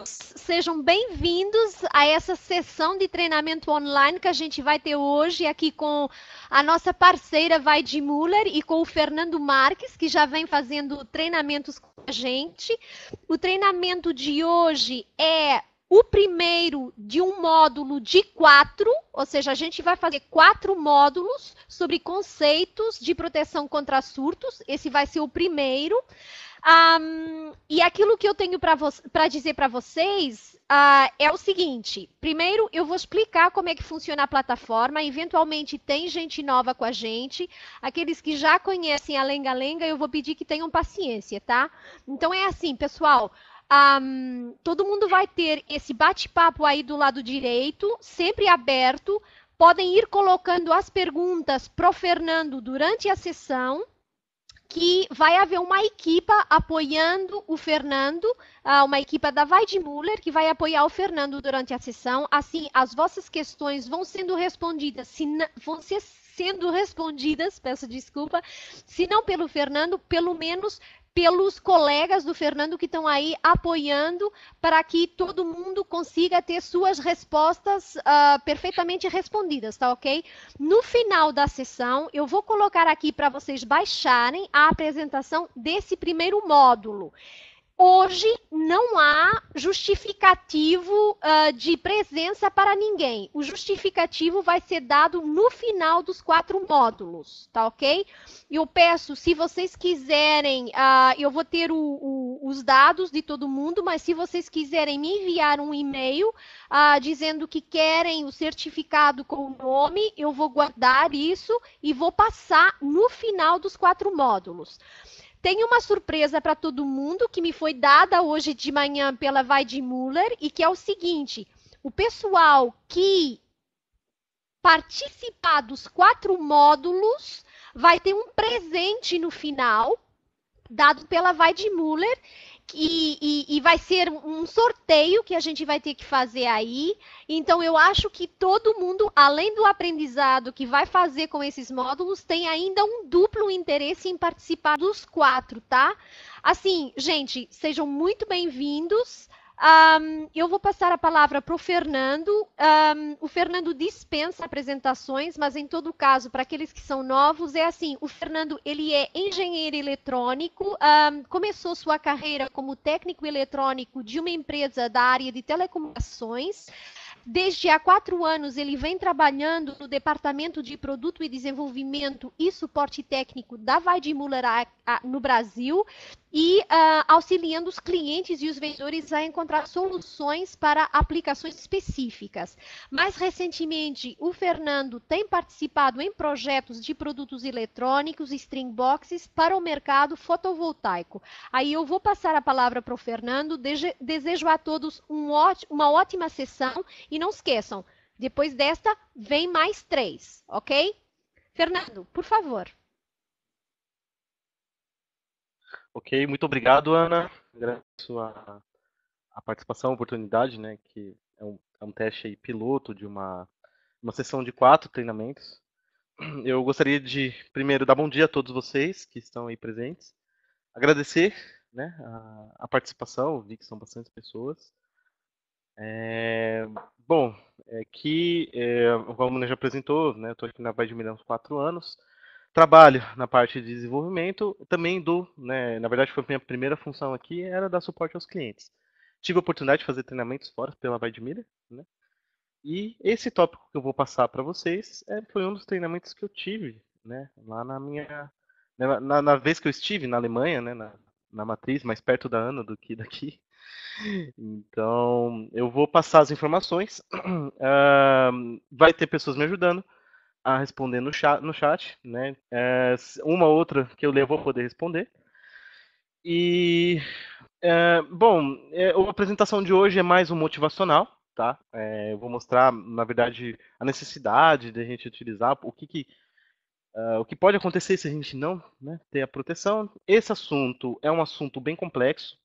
Sejam bem-vindos a essa sessão de treinamento online que a gente vai ter hoje aqui com a nossa parceira Vaidi Müller e com o Fernando Marques, que já vem fazendo treinamentos com a gente. O treinamento de hoje é o primeiro de um módulo de 4, ou seja, a gente vai fazer 4 módulos sobre conceitos de proteção contra surtos. Esse vai ser o primeiro. E aquilo que eu tenho para dizer para vocês é o seguinte: primeiro, eu vou explicar como é que funciona a plataforma. Eventualmente, tem gente nova com a gente. Aqueles que já conhecem a Lenga-Lenga, eu vou pedir que tenham paciência, tá? Então, é assim, pessoal. Todo mundo vai ter esse bate-papo aí do lado direito, sempre aberto. Podem ir colocando as perguntas pro Fernando durante a sessão, que vai haver uma equipa apoiando o Fernando, uma equipa da Vaidi Müller, que vai apoiar o Fernando durante a sessão. Assim, as vossas questões vão sendo respondidas, peço desculpa, se não pelo Fernando, pelo menos pelos colegas do Fernando que estão aí apoiando para que todo mundo consiga ter suas respostas perfeitamente respondidas, tá ok? No final da sessão, eu vou colocar aqui para vocês baixarem a apresentação desse primeiro módulo. Hoje não há justificativo de presença para ninguém. O justificativo vai ser dado no final dos 4 módulos, tá ok? Eu peço, se vocês quiserem, eu vou ter os dados de todo mundo, mas se vocês quiserem me enviar um e-mail dizendo que querem o certificado com o nome, eu vou guardar isso e vou passar no final dos 4 módulos. Tem uma surpresa para todo mundo que me foi dada hoje de manhã pela Vaidi Müller e que é o seguinte: o pessoal que participar dos 4 módulos vai ter um presente no final, dado pela Vaidi Müller, e vai ser um sorteio que a gente vai ter que fazer aí. Então, eu acho que todo mundo, além do aprendizado que vai fazer com esses módulos, tem ainda um duplo interesse em participar dos 4, tá? Assim, gente, sejam muito bem-vindos. Eu vou passar a palavra para o Fernando. O Fernando dispensa apresentações, mas em todo caso, para aqueles que são novos, é assim: o Fernando ele é engenheiro eletrônico, começou sua carreira como técnico eletrônico de uma empresa da área de telecomunicações. Desde há 4 anos, ele vem trabalhando no Departamento de Produto e Desenvolvimento e Suporte Técnico da Vaidi Müller no Brasil e auxiliando os clientes e os vendedores a encontrar soluções para aplicações específicas. Mais recentemente, o Fernando tem participado em projetos de produtos eletrônicos, string boxes, para o mercado fotovoltaico. Aí eu vou passar a palavra para o Fernando. Desejo a todos uma ótima sessão e não esqueçam, depois desta, vem mais 3, ok? Fernando, por favor. Ok, muito obrigado, Ana. Agradeço a participação, a oportunidade, né, que é um teste aí piloto de uma sessão de 4 treinamentos. Eu gostaria de, primeiro, dar bom dia a todos vocês que estão aí presentes. Agradecer, né, a participação, vi que são bastante pessoas. Bom, como a já apresentou, né, eu estou aqui na Vaidi Müller há uns 4 anos. Trabalho na parte de desenvolvimento, também né, na verdade foi a minha primeira função aqui, era dar suporte aos clientes. Tive a oportunidade de fazer treinamentos fora pela Vaidi Müller, né? E esse tópico que eu vou passar para vocês foi um dos treinamentos que eu tive, né, lá na vez que eu estive na Alemanha, né, na matriz, mais perto da Ana do que daqui. Então, eu vou passar as informações. Vai ter pessoas me ajudando a responder no chat, né? Uma outra que eu ler eu vou poder responder. E, bom, a apresentação de hoje é mais um motivacional, tá? Eu vou mostrar, na verdade, a necessidade de a gente utilizar, o que pode acontecer se a gente não, né, ter a proteção. Esse assunto é um assunto bem complexo.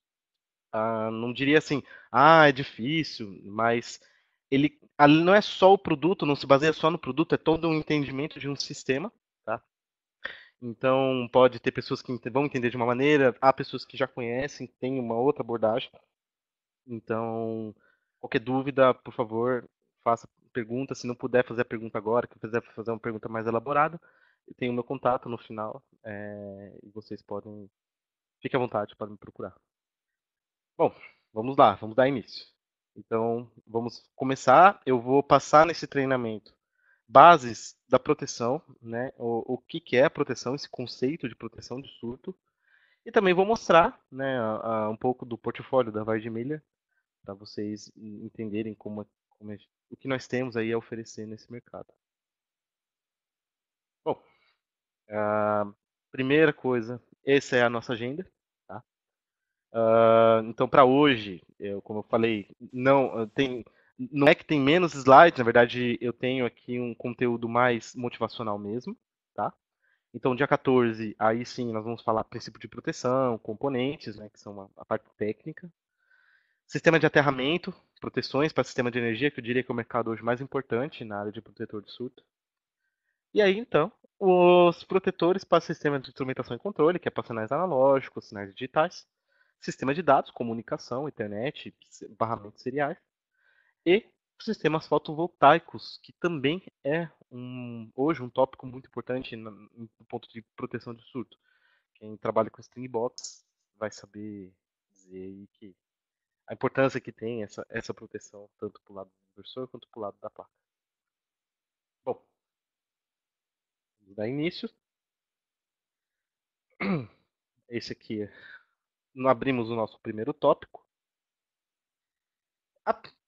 Não diria assim, é difícil, mas ali não é só o produto, não se baseia só no produto, é todo um entendimento de um sistema, tá? Então, pode ter pessoas que vão entender de uma maneira, há pessoas que já conhecem, têm uma outra abordagem. Então, qualquer dúvida, por favor, faça pergunta. Se não puder fazer a pergunta agora, que quiser fazer uma pergunta mais elaborada, eu tenho o meu contato no final, e vocês podem, fique à vontade para me procurar. Bom, vamos lá, vamos dar início. Então, vamos começar. Eu vou passar nesse treinamento bases da proteção, né? O que que é a proteção, esse conceito de proteção de surto. E também vou mostrar, né, um pouco do portfólio da Vardemilha, para vocês entenderem o que nós temos aí a oferecer nesse mercado. Bom, a primeira coisa, essa é a nossa agenda, tá? Então, para hoje, como eu falei, não é que tem menos slides, na verdade, eu tenho aqui um conteúdo mais motivacional mesmo, tá? Então, dia 14, aí sim, nós vamos falar princípio de proteção, componentes, né, que são a parte técnica. Sistema de aterramento, proteções para sistema de energia, que eu diria que é o mercado hoje mais importante na área de protetor de surto. E aí, então, os protetores para sistema de instrumentação e controle, que é para sinais analógicos, sinais digitais, sistema de dados, comunicação, internet, barramentos seriais, e sistemas fotovoltaicos, que também é hoje um tópico muito importante no ponto de proteção de surto. Quem trabalha com string box vai saber dizer aí que a importância que tem essa proteção, tanto para o lado do inversor quanto para o lado da placa. Bom, vamos dar início. Esse aqui, nós abrimos o nosso primeiro tópico.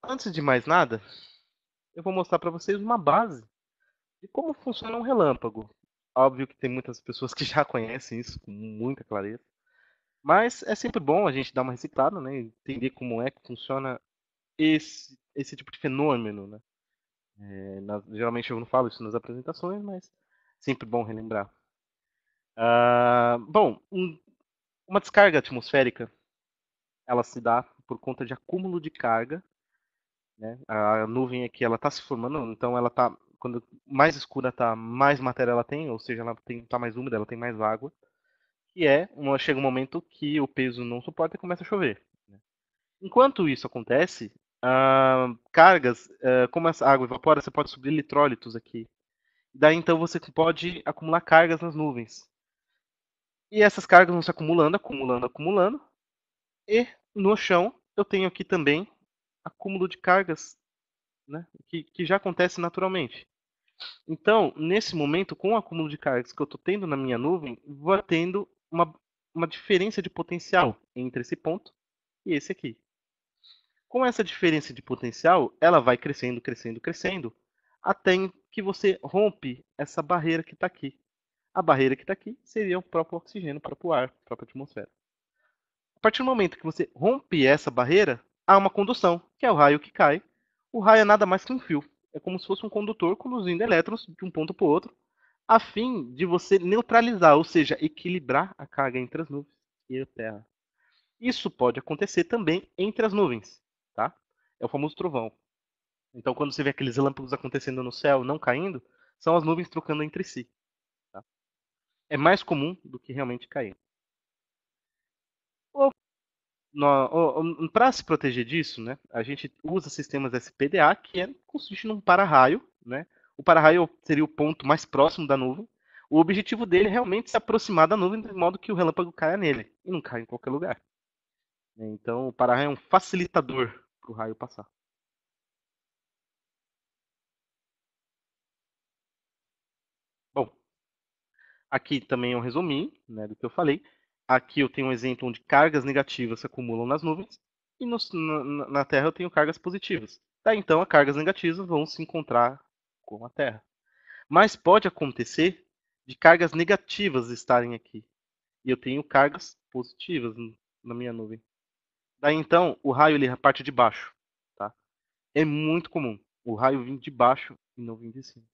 Antes de mais nada, eu vou mostrar para vocês uma base de como funciona um relâmpago. Óbvio que tem muitas pessoas que já conhecem isso com muita clareza, mas é sempre bom a gente dar uma reciclada, né? Entender como é que funciona esse tipo de fenômeno, né? Geralmente eu não falo isso nas apresentações, mas sempre bom relembrar. Bom, uma descarga atmosférica, ela se dá por conta de acúmulo de carga, né? A nuvem aqui, ela está se formando, então ela tá, quando mais escura está, mais matéria ela tem, ou seja, ela tá mais úmida, ela tem mais água, chega um momento que o peso não suporta e começa a chover, né? Enquanto isso acontece, cargas, como essa água evapora, você pode subir eletrólitos aqui. Daí então você pode acumular cargas nas nuvens. E essas cargas vão se acumulando, acumulando, acumulando. E no chão eu tenho aqui também acúmulo de cargas, né, que já acontece naturalmente. Então, nesse momento, com o acúmulo de cargas que eu estou tendo na minha nuvem, vou tendo uma diferença de potencial entre esse ponto e esse aqui. Com essa diferença de potencial, ela vai crescendo, crescendo, crescendo, até que você rompe essa barreira que está aqui. A barreira que está aqui seria o próprio oxigênio, o próprio ar, a própria atmosfera. A partir do momento que você rompe essa barreira, há uma condução, que é o raio que cai. O raio é nada mais que um fio. É como se fosse um condutor conduzindo elétrons de um ponto para o outro, a fim de você neutralizar, ou seja, equilibrar a carga entre as nuvens e a Terra. Isso pode acontecer também entre as nuvens, tá? É o famoso trovão. Então, quando você vê aqueles relâmpagos acontecendo no céu, não caindo, são as nuvens trocando entre si. Tá? É mais comum do que realmente cair. Para se proteger disso, né, a gente usa sistemas SPDA, que consiste num para-raio. Né? O para-raio seria o ponto mais próximo da nuvem. O objetivo dele é realmente se aproximar da nuvem de modo que o relâmpago caia nele e não caia em qualquer lugar. Então, o para-raio é um facilitador para o raio passar. Bom, aqui também é um resuminho, né, do que eu falei. Aqui eu tenho um exemplo onde cargas negativas se acumulam nas nuvens e na Terra eu tenho cargas positivas. Daí então as cargas negativas vão se encontrar com a Terra. Mas pode acontecer de cargas negativas estarem aqui e eu tenho cargas positivas na minha nuvem. Daí então o raio ele parte de baixo, tá? É muito comum o raio vir de baixo e não vir de cima.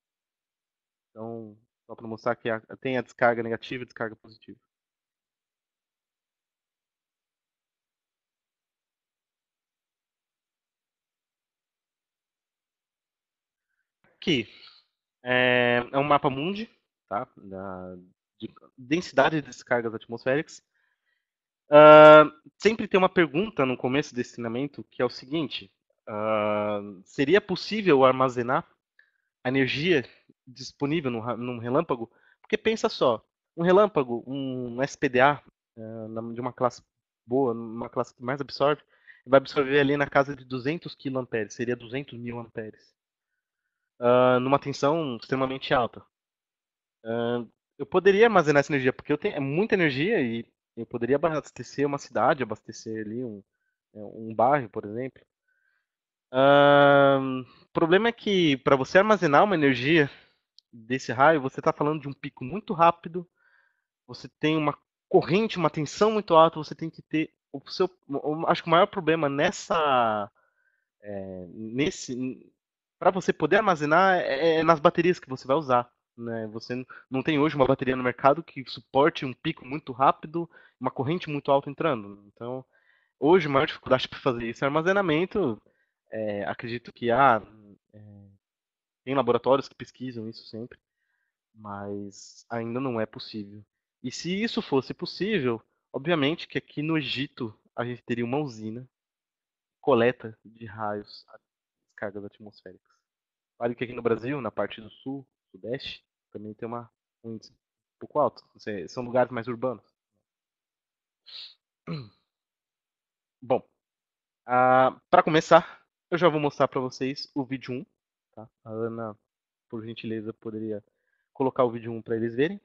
Então, só para mostrar que tem a descarga negativa e a descarga positiva. Aqui é um mapa mundi, tá? De densidade de descargas atmosféricas. Ah, sempre tem uma pergunta no começo desse treinamento que é o seguinte: seria possível armazenar a energia disponível num relâmpago? Porque pensa só, um relâmpago, um SPDA de uma classe boa, uma classe que mais absorve, vai absorver ali na casa de 200 kA, seria 200 mil amperes, numa tensão extremamente alta. Eu poderia armazenar essa energia, porque eu tenho muita energia e eu poderia abastecer uma cidade, abastecer ali um bairro, por exemplo. O problema é que para você armazenar uma energia desse raio, você está falando de um pico muito rápido, você tem uma corrente, uma tensão muito alta, você tem que ter o seu. Acho que o maior problema nesse para você poder armazenar é nas baterias que você vai usar. Né? Você não tem hoje uma bateria no mercado que suporte um pico muito rápido, uma corrente muito alta entrando. Então, hoje a maior dificuldade para fazer isso é armazenamento. Acredito que tem laboratórios que pesquisam isso sempre, mas ainda não é possível. E se isso fosse possível, obviamente que aqui no Egito a gente teria uma usina coleta de raios, descargas atmosféricas. Vale que aqui no Brasil, na parte do sul, sudeste, também tem um índice um pouco alto. São lugares mais urbanos. Bom, para começar, eu já vou mostrar para vocês o vídeo 1. Tá? A Ana, por gentileza, poderia colocar o vídeo 1 para eles verem.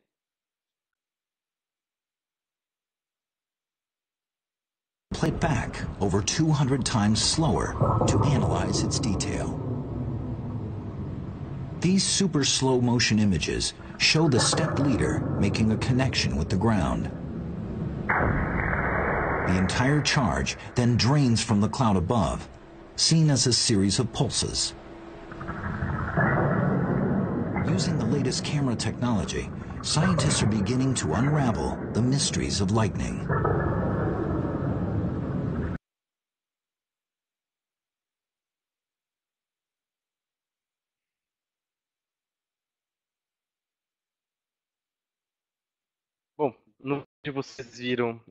Play it back over 200 times slower to analyze its detail. These super slow motion images show the stepped leader making a connection with the ground. The entire charge then drains from the cloud above, seen as a series of pulses. Using the latest camera technology, scientists are beginning to unravel the mysteries of lightning. Bom, no vídeo vocês viram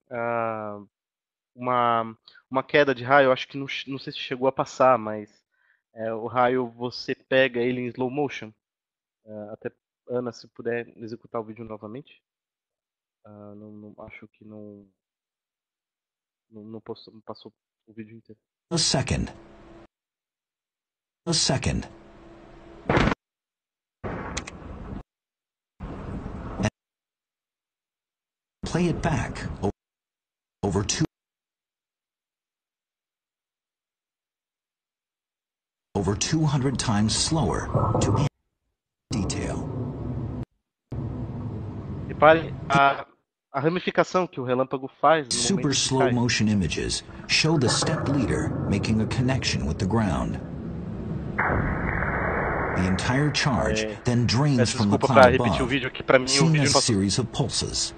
uma, uma queda de raio, acho que não sei se chegou a passar, mas o raio você pega ele em slow motion. Até Ana, se puder executar o vídeo novamente. Acho que não passou o vídeo inteiro. A second. A second. And play it back over 200 times slower to detail. Repare a ramificação que o relâmpago faz no Super momento que slow cai. motion images show the stepped leader making a connection with the ground. The entire charge then drains Peço from the desculpa cloud para repetir o above, vídeo, que para mim o seen vídeo as não a passou. series of pulses.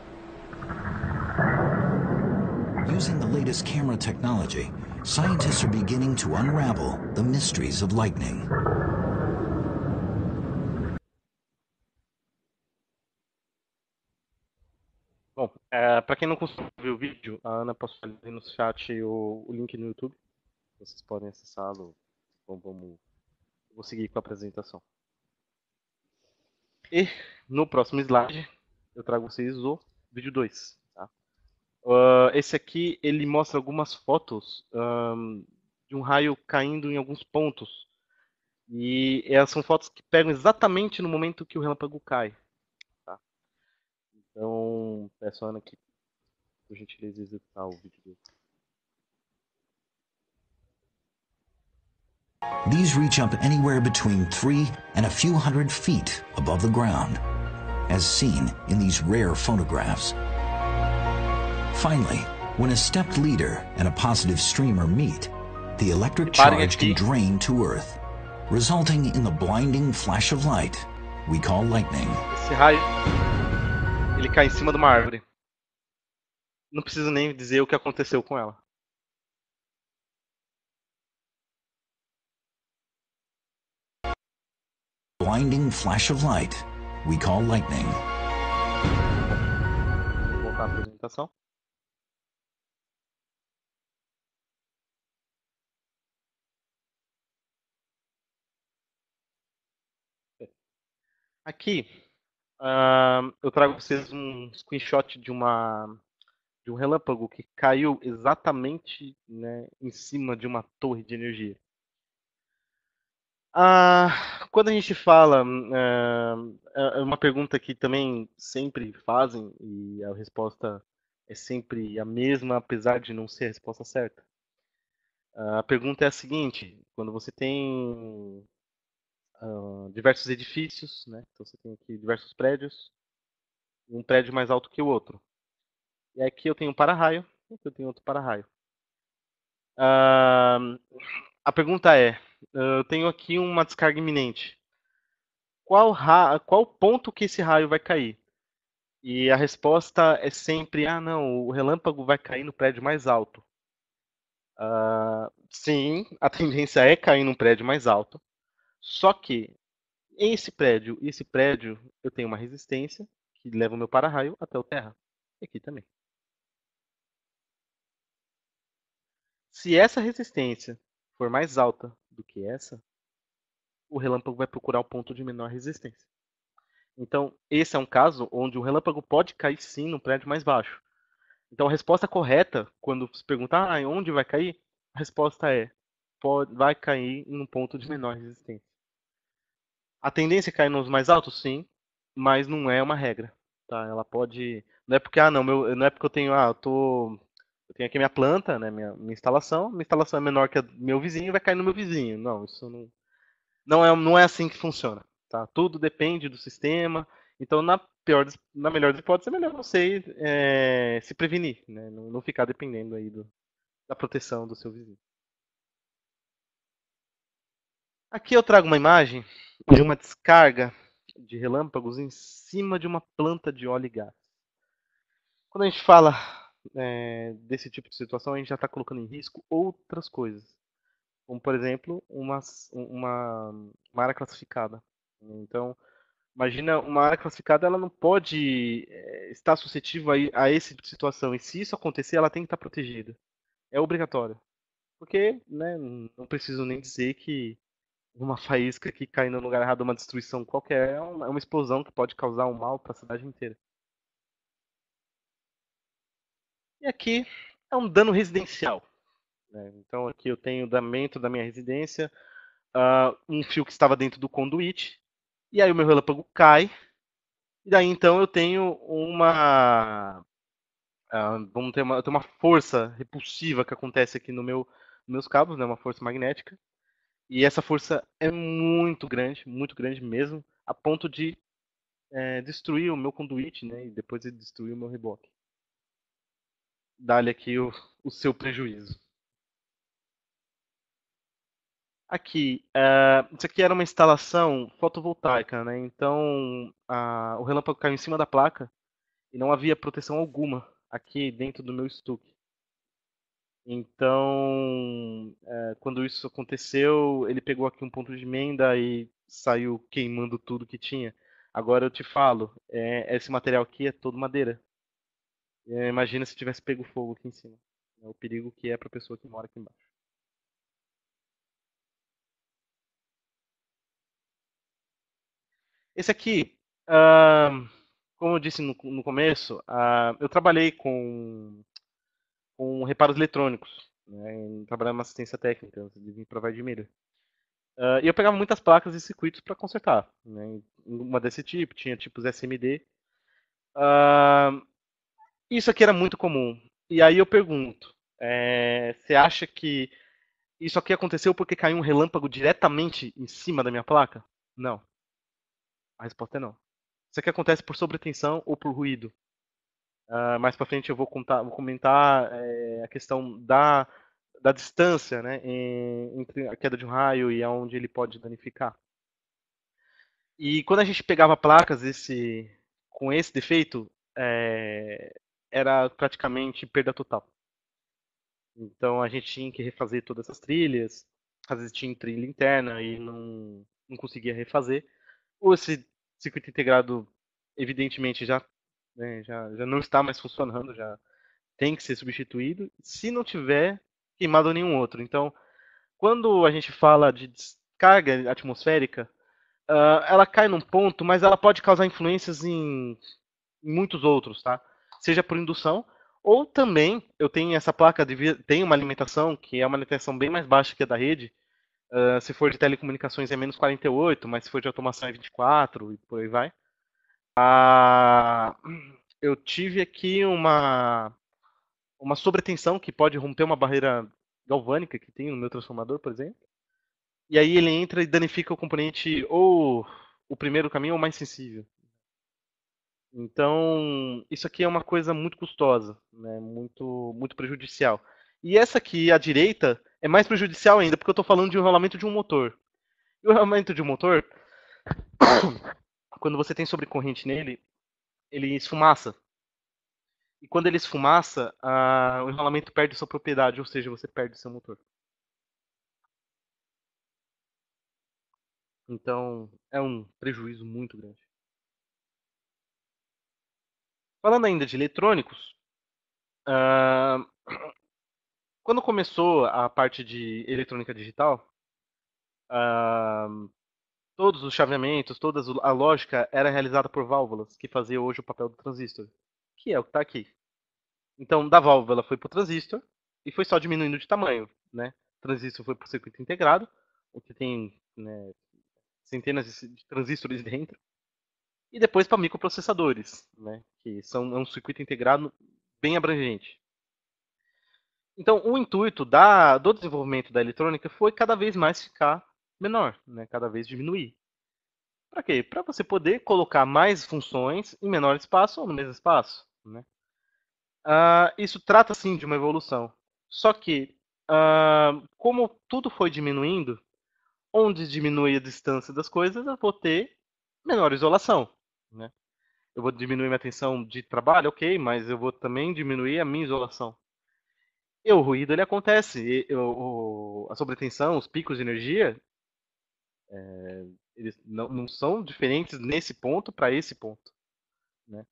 Using the latest camera technology, scientists are beginning to unravel the mysteries of lightning. Bom, para quem não costuma ver o vídeo, a Ana passou ali no chat o link no YouTube. Vocês podem acessá-lo. Vou seguir com a apresentação. E no próximo slide eu trago vocês o vídeo 2. Tá? Esse aqui ele mostra algumas fotos de um raio caindo em alguns pontos. E elas são fotos que pegam exatamente no momento que o relâmpago cai. Tá? Então, peço a Ana que, por gentileza, executar o vídeo dele. These reach up anywhere between 3 and a few hundred feet above the ground, as seen in these rare photographs. Finally, when a stepped leader and a positive streamer meet, the electric charge can drain to Earth, resulting in the blinding flash of light we call lightning. Esse raio, ele cai em cima de uma árvore. Não preciso nem dizer o que aconteceu com ela. Blinding flash of light we call lightning. Vou voltar à apresentação. Aqui, eu trago para vocês um screenshot de um relâmpago que caiu exatamente, né, em cima de uma torre de energia. Quando a gente fala, é uma pergunta que também sempre fazem e a resposta é sempre a mesma, apesar de não ser a resposta certa. A pergunta é a seguinte: quando você tem diversos edifícios, né? Então você tem aqui diversos prédios, um prédio mais alto que o outro. E aqui eu tenho um para-raio, e aqui eu tenho outro para-raio. Ah, a pergunta é: eu tenho aqui uma descarga iminente. Qual ponto que esse raio vai cair? E a resposta é sempre: ah, não, o relâmpago vai cair no prédio mais alto. Sim, a tendência é cair num prédio mais alto. Só que esse prédio, eu tenho uma resistência que leva o meu para-raio até o terra. E aqui também. Se essa resistência for mais alta do que essa, o relâmpago vai procurar o ponto de menor resistência. Então, esse é um caso onde o relâmpago pode cair sim no prédio mais baixo. Então, a resposta correta, quando se perguntar onde vai cair, a resposta é vai cair em um ponto de menor resistência. A tendência é cair nos mais altos, sim, mas não é uma regra, tá? Ela pode, não é porque não é porque eu tenho, eu tenho aqui minha planta, né, minha instalação é menor que a do meu vizinho, vai cair no meu vizinho. Não, isso não é assim que funciona, tá? Tudo depende do sistema. Então, na melhor das hipóteses, é melhor você se prevenir, né? Não ficar dependendo aí da proteção do seu vizinho. Aqui eu trago uma imagem de uma descarga de relâmpagos em cima de uma planta de óleo e gás. Quando a gente fala desse tipo de situação, a gente já está colocando em risco outras coisas, como por exemplo uma área classificada. Então, imagina uma área classificada, ela não pode estar suscetível a esse tipo de situação. E se isso acontecer, ela tem que estar protegida. É obrigatório. Porque, né, não preciso nem dizer que uma faísca que cai no lugar errado, uma destruição qualquer, é uma explosão que pode causar um mal para a cidade inteira. E aqui é um dano residencial, né? Então aqui eu tenho dentro da minha residência um fio que estava dentro do conduíte, e aí o meu relâmpago cai, e daí então eu tenho eu tenho uma força repulsiva que acontece aqui nos meus cabos, né? Uma força magnética. E essa força é muito grande mesmo, a ponto de destruir o meu conduíte, né? E depois de destruir o meu reboque. Dá-lhe aqui o seu prejuízo. Aqui, isso aqui era uma instalação fotovoltaica, né? Então, o relâmpago caiu em cima da placa e não havia proteção alguma aqui dentro do meu estuque. Então, quando isso aconteceu, ele pegou aqui um ponto de emenda e saiu queimando tudo que tinha. Agora eu te falo, esse material aqui é todo madeira. Imagina se tivesse pego fogo aqui em cima. É o perigo que é para a pessoa que mora aqui embaixo. Esse aqui, como eu disse no começo, eu trabalhei com reparos eletrônicos, né? Trabalhava na assistência técnica, de vir para Vladimir. E eu pegava muitas placas e circuitos para consertar, né? Uma desse tipo, tinha tipos SMD. Ah, isso aqui era muito comum. E aí eu pergunto, você acha que isso aqui aconteceu porque caiu um relâmpago diretamente em cima da minha placa? Não. A resposta é não. Isso aqui acontece por sobretensão ou por ruído. Mais para frente eu vou comentar a questão da distância, né, entre a queda de um raio e aonde ele pode danificar. E quando a gente pegava placas com esse defeito, era praticamente perda total. Então a gente tinha que refazer todas essas trilhas, às vezes tinha trilha interna e não conseguia refazer. Ou esse circuito integrado, evidentemente, já não está mais funcionando, já tem que ser substituído, se não tiver queimado nenhum outro. Então, quando a gente fala de descarga atmosférica, ela cai num ponto, mas ela pode causar influências em muitos outros, tá? Seja por indução, ou também eu tenho essa placa, tem uma alimentação que é uma alimentação bem mais baixa que a da rede. Se for de telecomunicações é menos 48, mas se for de automação é 24 e por aí vai. Eu tive aqui uma sobretensão que pode romper uma barreira galvânica que tem no meu transformador, por exemplo. E aí ele entra e danifica o componente ou o primeiro caminho ou o mais sensível. Então, isso aqui é uma coisa muito custosa, né? Muito prejudicial. E essa aqui, à direita, é mais prejudicial ainda, porque eu estou falando de um rolamento de um motor. E o rolamento de um motor, quando você tem sobrecorrente nele, ele esfumaça. E quando ele esfumaça, o enrolamento perde sua propriedade, ou seja, você perde seu motor. Então, é um prejuízo muito grande. Falando ainda de eletrônicos, ah, quando começou a parte de eletrônica digital, ah, todos os chaveamentos, toda a lógica era realizada por válvulas, que fazia hoje o papel do transistor, que é o que está aqui. Então, da válvula foi para o transistor e foi só diminuindo de tamanho, né? O transistor foi para o circuito integrado, o que tem, né, centenas de transistores dentro, e depois para microprocessadores, né? Que é um circuito integrado bem abrangente. Então, o intuito do desenvolvimento da eletrônica foi cada vez mais ficar menor, né? Cada vez diminuir. Para quê? Para você poder colocar mais funções em menor espaço ou no mesmo espaço, né? Isso trata sim de uma evolução. Só que, como tudo foi diminuindo, onde diminui a distância das coisas, eu vou ter menor isolação, né? Eu vou diminuir minha tensão de trabalho, ok, mas eu vou também diminuir a minha isolação. E o ruído ele acontece, a sobretensão, os picos de energia, eles não são diferentes nesse ponto para esse ponto, né?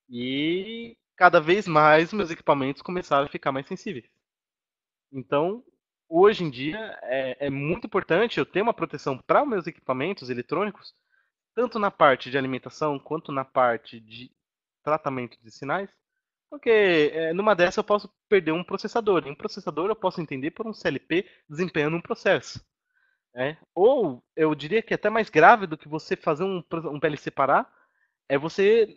E cada vez mais meus equipamentos começaram a ficar mais sensíveis. Então, hoje em dia, é muito importante eu ter uma proteção para os meus equipamentos eletrônicos, tanto na parte de alimentação quanto na parte de tratamento de sinais, porque numa dessa eu posso perder um processador. E um processador eu posso entender por um CLP desempenhando um processo. Ou eu diria que é até mais grave do que você fazer um PLC parar, é você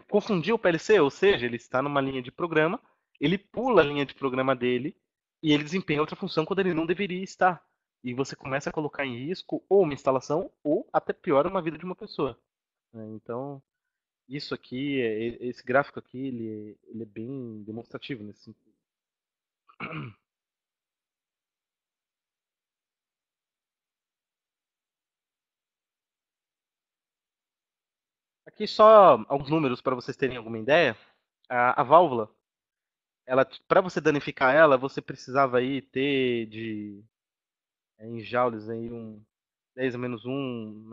confundir o PLC, ou seja, ele está numa linha de programa, ele pula a linha de programa dele e ele desempenha outra função quando ele não deveria estar. E você começa a colocar em risco ou uma instalação ou até pior uma vida de uma pessoa, né? Então, isso aqui, esse gráfico aqui, ele é bem demonstrativo nesse sentido. Aqui só alguns números para vocês terem alguma ideia. A válvula, ela, para você danificar ela, você precisava aí ter em joules aí 10 a menos um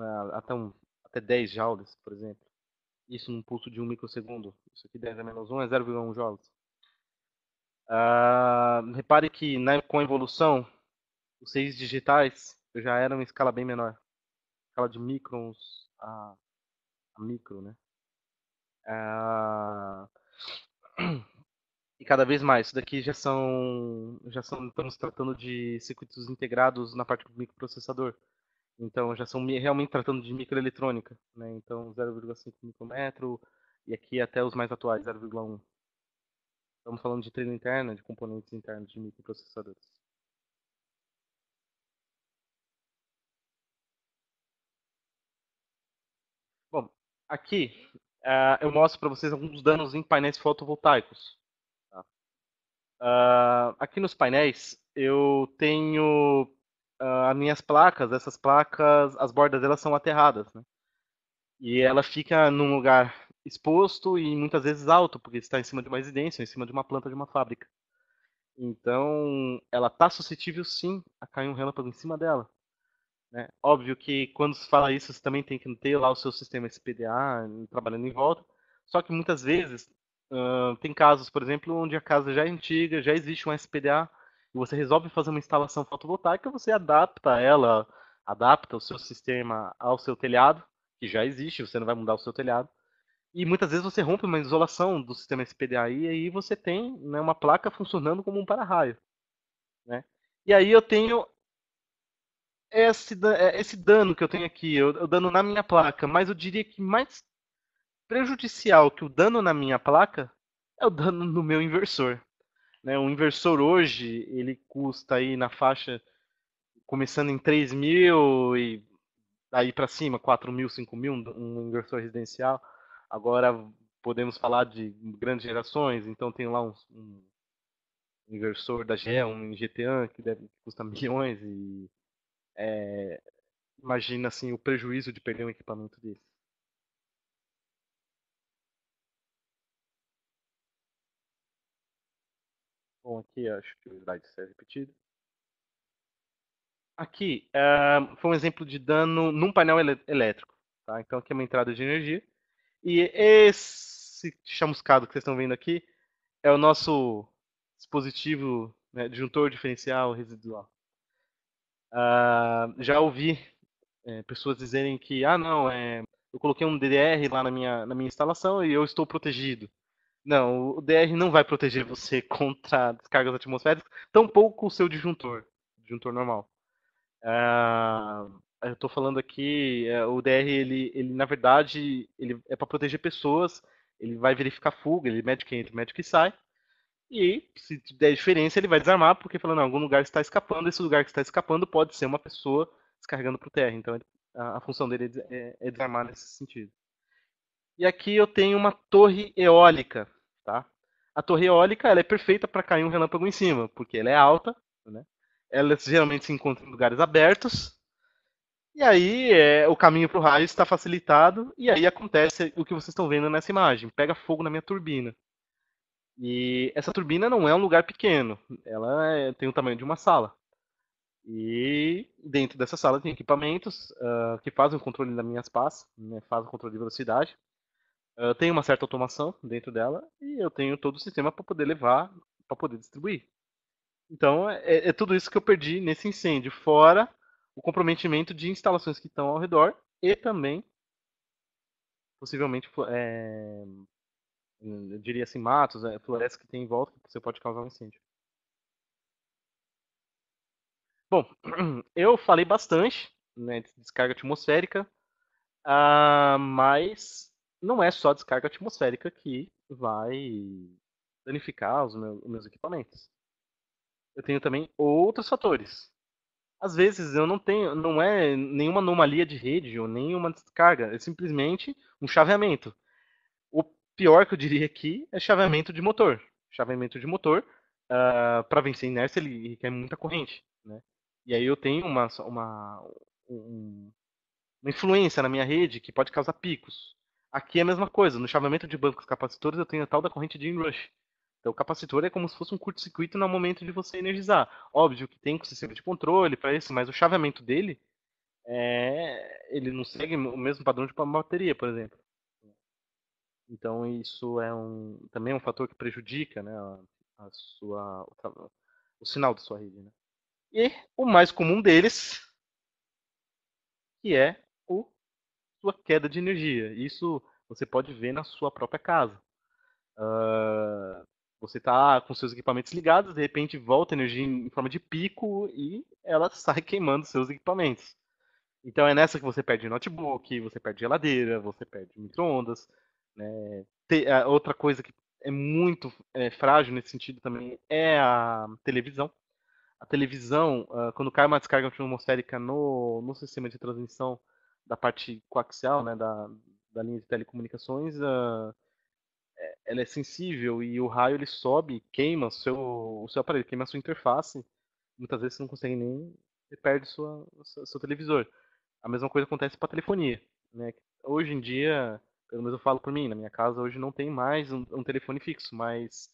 até 10 joules, por exemplo. Isso num pulso de 1 microsegundo. Isso aqui 10 a menos um é 0,1 joules. Repare que com a evolução, os 6 digitais já eram em escala bem menor. Escala de microns a micro, né? Ah, e cada vez mais. Isso daqui estamos tratando de circuitos integrados na parte do microprocessador. Então já são realmente tratando de microeletrônica, né? Então 0,5 micrometro e aqui até os mais atuais, 0,1. Estamos falando de treino interna, de componentes internos de microprocessadores. Bom, aqui eu mostro para vocês alguns danos em painéis fotovoltaicos. Tá? Aqui nos painéis eu tenho as minhas placas, essas placas, as bordas delas são aterradas, né? E ela fica num lugar exposto e muitas vezes alto, porque está em cima de uma residência, em cima de uma planta de uma fábrica. Então, ela está suscetível sim a cair um relâmpago em cima dela, né? Óbvio que quando se fala isso, você também tem que ter lá o seu sistema SPDA trabalhando em volta. Só que muitas vezes tem casos, por exemplo, onde a casa já é antiga, já existe um SPDA, e você resolve fazer uma instalação fotovoltaica, você adapta ela, adapta o seu sistema ao seu telhado, que já existe, você não vai mudar o seu telhado. E muitas vezes você rompe uma isolação do sistema SPDA e aí você tem, né, uma placa funcionando como um para-raio, né? E aí eu tenho esse dano que eu tenho aqui, o dano na minha placa, mas eu diria que mais prejudicial que o dano na minha placa é o dano no meu inversor, né? Um inversor hoje, ele custa aí na faixa, começando em 3.000 e daí para cima, 4.000, 5.000, um inversor residencial. Agora podemos falar de grandes gerações, então tem lá um inversor da GE, um GTAN, que deve custar milhões e imagina assim o prejuízo de perder um equipamento desse. Bom, aqui acho que o slide será repetido. Aqui foi um exemplo de dano num painel elétrico. Tá? Então aqui é uma entrada de energia. E esse chamuscado que vocês estão vendo aqui é o nosso dispositivo, né, disjuntor diferencial residual. Já ouvi pessoas dizerem que, não, eu coloquei um DDR lá na minha instalação e eu estou protegido. Não, o DR não vai proteger você contra descargas atmosféricas, tampouco o seu disjuntor normal. Eu estou falando aqui, o DR, ele na verdade, ele é para proteger pessoas, ele vai verificar fuga, ele mede quem entra, mede que sai, e se der diferença, ele vai desarmar, porque falando, algum lugar está escapando, esse lugar que está escapando pode ser uma pessoa descarregando para o TR, então a função dele é desarmar nesse sentido. E aqui eu tenho uma torre eólica, tá? A torre eólica, ela é perfeita para cair um relâmpago em cima, porque ela é alta, né? Ela geralmente se encontra em lugares abertos, e aí o caminho para o raio está facilitado, e aí acontece o que vocês estão vendo nessa imagem, pega fogo na minha turbina. E essa turbina não é um lugar pequeno, ela tem o tamanho de uma sala. E dentro dessa sala tem equipamentos que fazem o controle das minhas pás, né, fazem o controle de velocidade. Tem uma certa automação dentro dela e eu tenho todo o sistema para poder levar, para poder distribuir. Então é tudo isso que eu perdi nesse incêndio, fora o comprometimento de instalações que estão ao redor e também, possivelmente, eu diria assim, matos, florestas que tem em volta que você pode causar um incêndio. Bom, eu falei bastante, né, de descarga atmosférica, mas não é só a descarga atmosférica que vai danificar os meus equipamentos. Eu tenho também outros fatores. Às vezes eu não tenho, não é nenhuma anomalia de rede ou nenhuma descarga, é simplesmente um chaveamento. O pior que eu diria aqui é chaveamento de motor. Chaveamento de motor, para vencer inércia, ele requer muita corrente, né? E aí eu tenho uma influência na minha rede que pode causar picos. Aqui é a mesma coisa, no chaveamento de bancos capacitores eu tenho a tal da corrente de inrush. Então o capacitor é como se fosse um curto-circuito no momento de você energizar. Óbvio que tem um sistema de controle para isso, mas o chaveamento dele ele não segue o mesmo padrão de uma bateria, por exemplo. Então isso também é um fator que prejudica, né, o sinal da sua rede. Né? E o mais comum deles, que é o sua queda de energia. Isso você pode ver na sua própria casa. Você está com seus equipamentos ligados, de repente volta a energia em forma de pico e ela sai queimando seus equipamentos. Então é nessa que você perde notebook, você perde geladeira, você perde micro-ondas. Né? Outra coisa que é muito frágil nesse sentido também é a televisão. A televisão, quando cai uma descarga atmosférica no sistema de transmissão da parte coaxial, né, da linha de telecomunicações, ela é sensível e o raio ele sobe, queima o seu aparelho, queima a sua interface. Muitas vezes você não consegue nem, você perde seu televisor. A mesma coisa acontece para a telefonia. Né? Hoje em dia, pelo menos eu falo por mim, na minha casa hoje não tem mais um telefone fixo, mas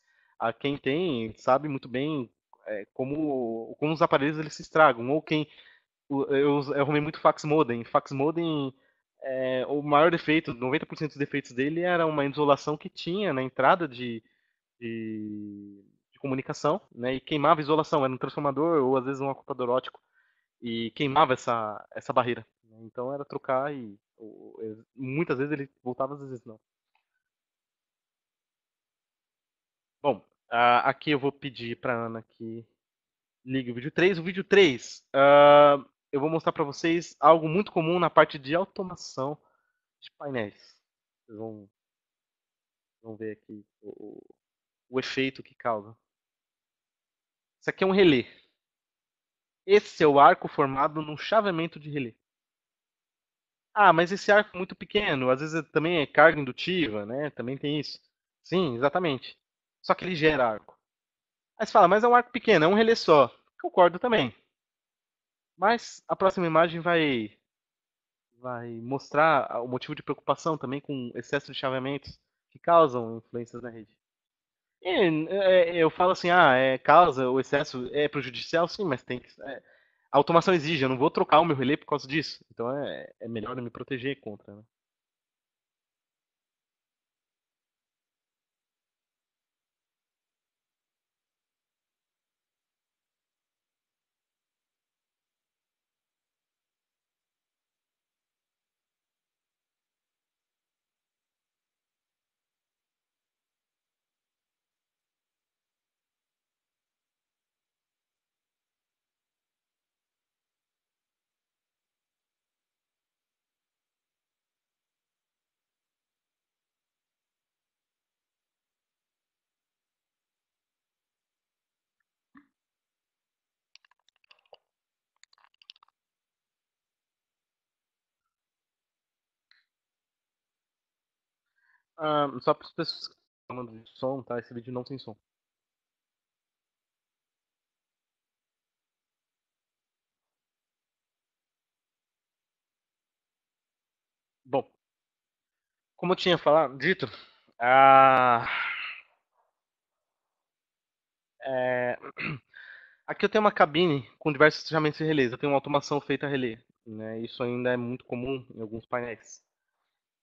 quem tem sabe muito bem como os aparelhos eles se estragam. Ou eu arrumei muito fax modem. Fax modem, o maior defeito, 90% dos defeitos dele era uma isolação que tinha na entrada de comunicação, né? E queimava a isolação, era um transformador ou às vezes um acoplador ótico e queimava essa barreira. Então era trocar e muitas vezes ele voltava, às vezes não. Bom, aqui eu vou pedir para Ana que ligue o vídeo 3. O vídeo 3, eu vou mostrar para vocês algo muito comum na parte de automação de painéis. Vocês vão ver aqui o efeito que causa. Isso aqui é um relé. Esse é o arco formado num chaveamento de relé. Ah, mas esse arco é muito pequeno, às vezes também é carga indutiva, né? Também tem isso. Sim, exatamente. Só que ele gera arco. Aí você fala, mas é um arco pequeno, é um relé só. Concordo também. Mas a próxima imagem vai mostrar o motivo de preocupação também com excesso de chaveamentos que causam influências na rede. Eu falo assim, causa, o excesso é prejudicial, sim, mas tem que. A automação exige, eu não vou trocar o meu relé por causa disso. Então é melhor eu me proteger contra, né? Só para as pessoas que estão falando de som, tá? Esse vídeo não tem som. Bom, como eu tinha dito, ah, é, aqui eu tenho uma cabine com diversos chaveamentos de relés. Eu tenho uma automação feita a relé, né? Isso ainda é muito comum em alguns painéis.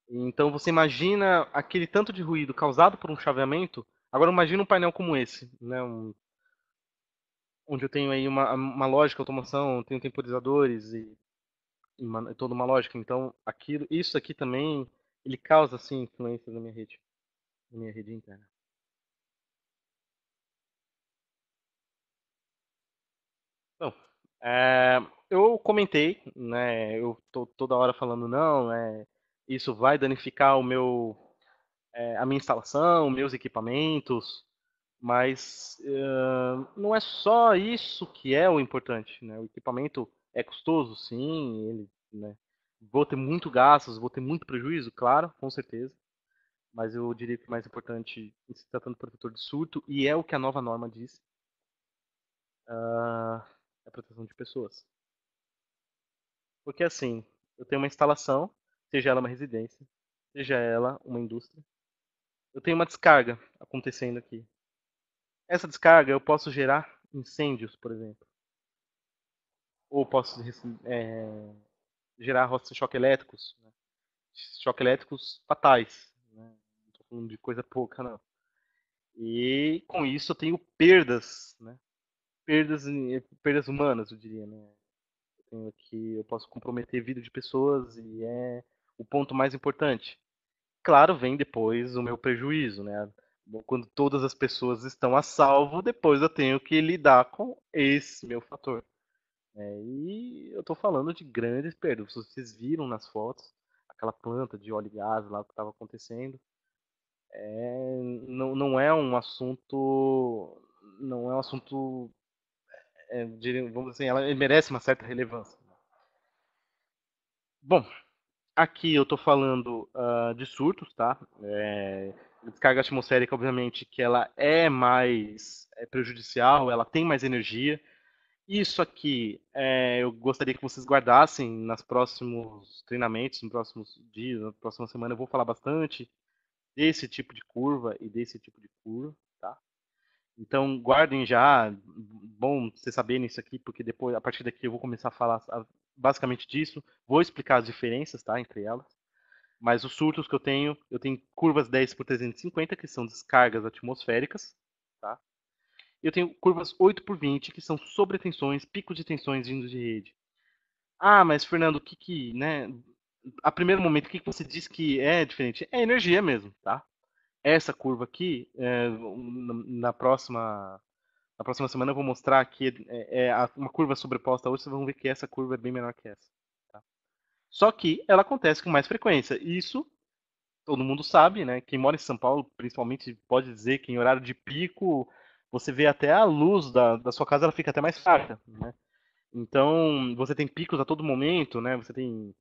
Então você imagina aquele tanto de ruído causado por um chaveamento. Agora imagina um painel como esse, né? Onde eu tenho aí uma lógica, automação, tenho temporizadores e toda uma lógica. Então isso aqui também, ele causa assim influência na minha rede interna. Bom, é, eu comentei, né? Eu tô toda hora falando não, isso vai danificar a minha instalação, meus equipamentos. Mas não é só isso que é o importante, né? O equipamento é custoso, sim, né? Vou ter muito gastos, vou ter muito prejuízo, claro, com certeza. Mas eu diria que o mais importante, em se tratando de protetor de surto, e é o que a nova norma diz, é a proteção de pessoas. Porque assim, eu tenho uma instalação, seja ela uma residência, seja ela uma indústria, eu tenho uma descarga acontecendo aqui. Essa descarga eu posso gerar incêndios, por exemplo. Ou posso gerar choques elétricos, né? Choques elétricos fatais, né? Não estou falando de coisa pouca, não. E com isso eu tenho perdas, né? Perdas humanas, eu diria, né? Eu posso comprometer a vida de pessoas e é o ponto mais importante. Claro, vem depois o meu prejuízo, né? Quando todas as pessoas estão a salvo, depois eu tenho que lidar com esse meu fator. E eu estou falando de grandes perdas. Vocês viram nas fotos aquela planta de óleo e gás lá que estava acontecendo. Não é um assunto, não é um assunto, vamos dizer, ela merece uma certa relevância. Bom, aqui eu estou falando de surtos, tá? Descarga atmosférica, obviamente, que ela é mais prejudicial, ela tem mais energia. Isso aqui eu gostaria que vocês guardassem nos próximos treinamentos, nos próximos dias, na próxima semana eu vou falar bastante desse tipo de curva e desse tipo de curva, tá? Então guardem já, bom vocês saberem isso aqui, porque depois, a partir daqui eu vou começar a falar basicamente disso, vou explicar as diferenças, tá, entre elas. Mas os surtos que eu tenho curvas 10 por 350, que são descargas atmosféricas, tá? Eu tenho curvas 8 por 20, que são sobretensões, picos de tensões vindos de rede. Ah, mas Fernando, né? A primeiro momento, o que você diz que é diferente? É energia mesmo, tá? Essa curva aqui, na próxima, na próxima semana eu vou mostrar que uma curva sobreposta a outra, vocês vão ver que essa curva é bem menor que essa. Tá? Só que ela acontece com mais frequência. Isso todo mundo sabe, né? Quem mora em São Paulo, principalmente, pode dizer que em horário de pico, você vê até a luz da sua casa, ela fica até mais fraca, né? Então, você tem picos a todo momento, né? Você tem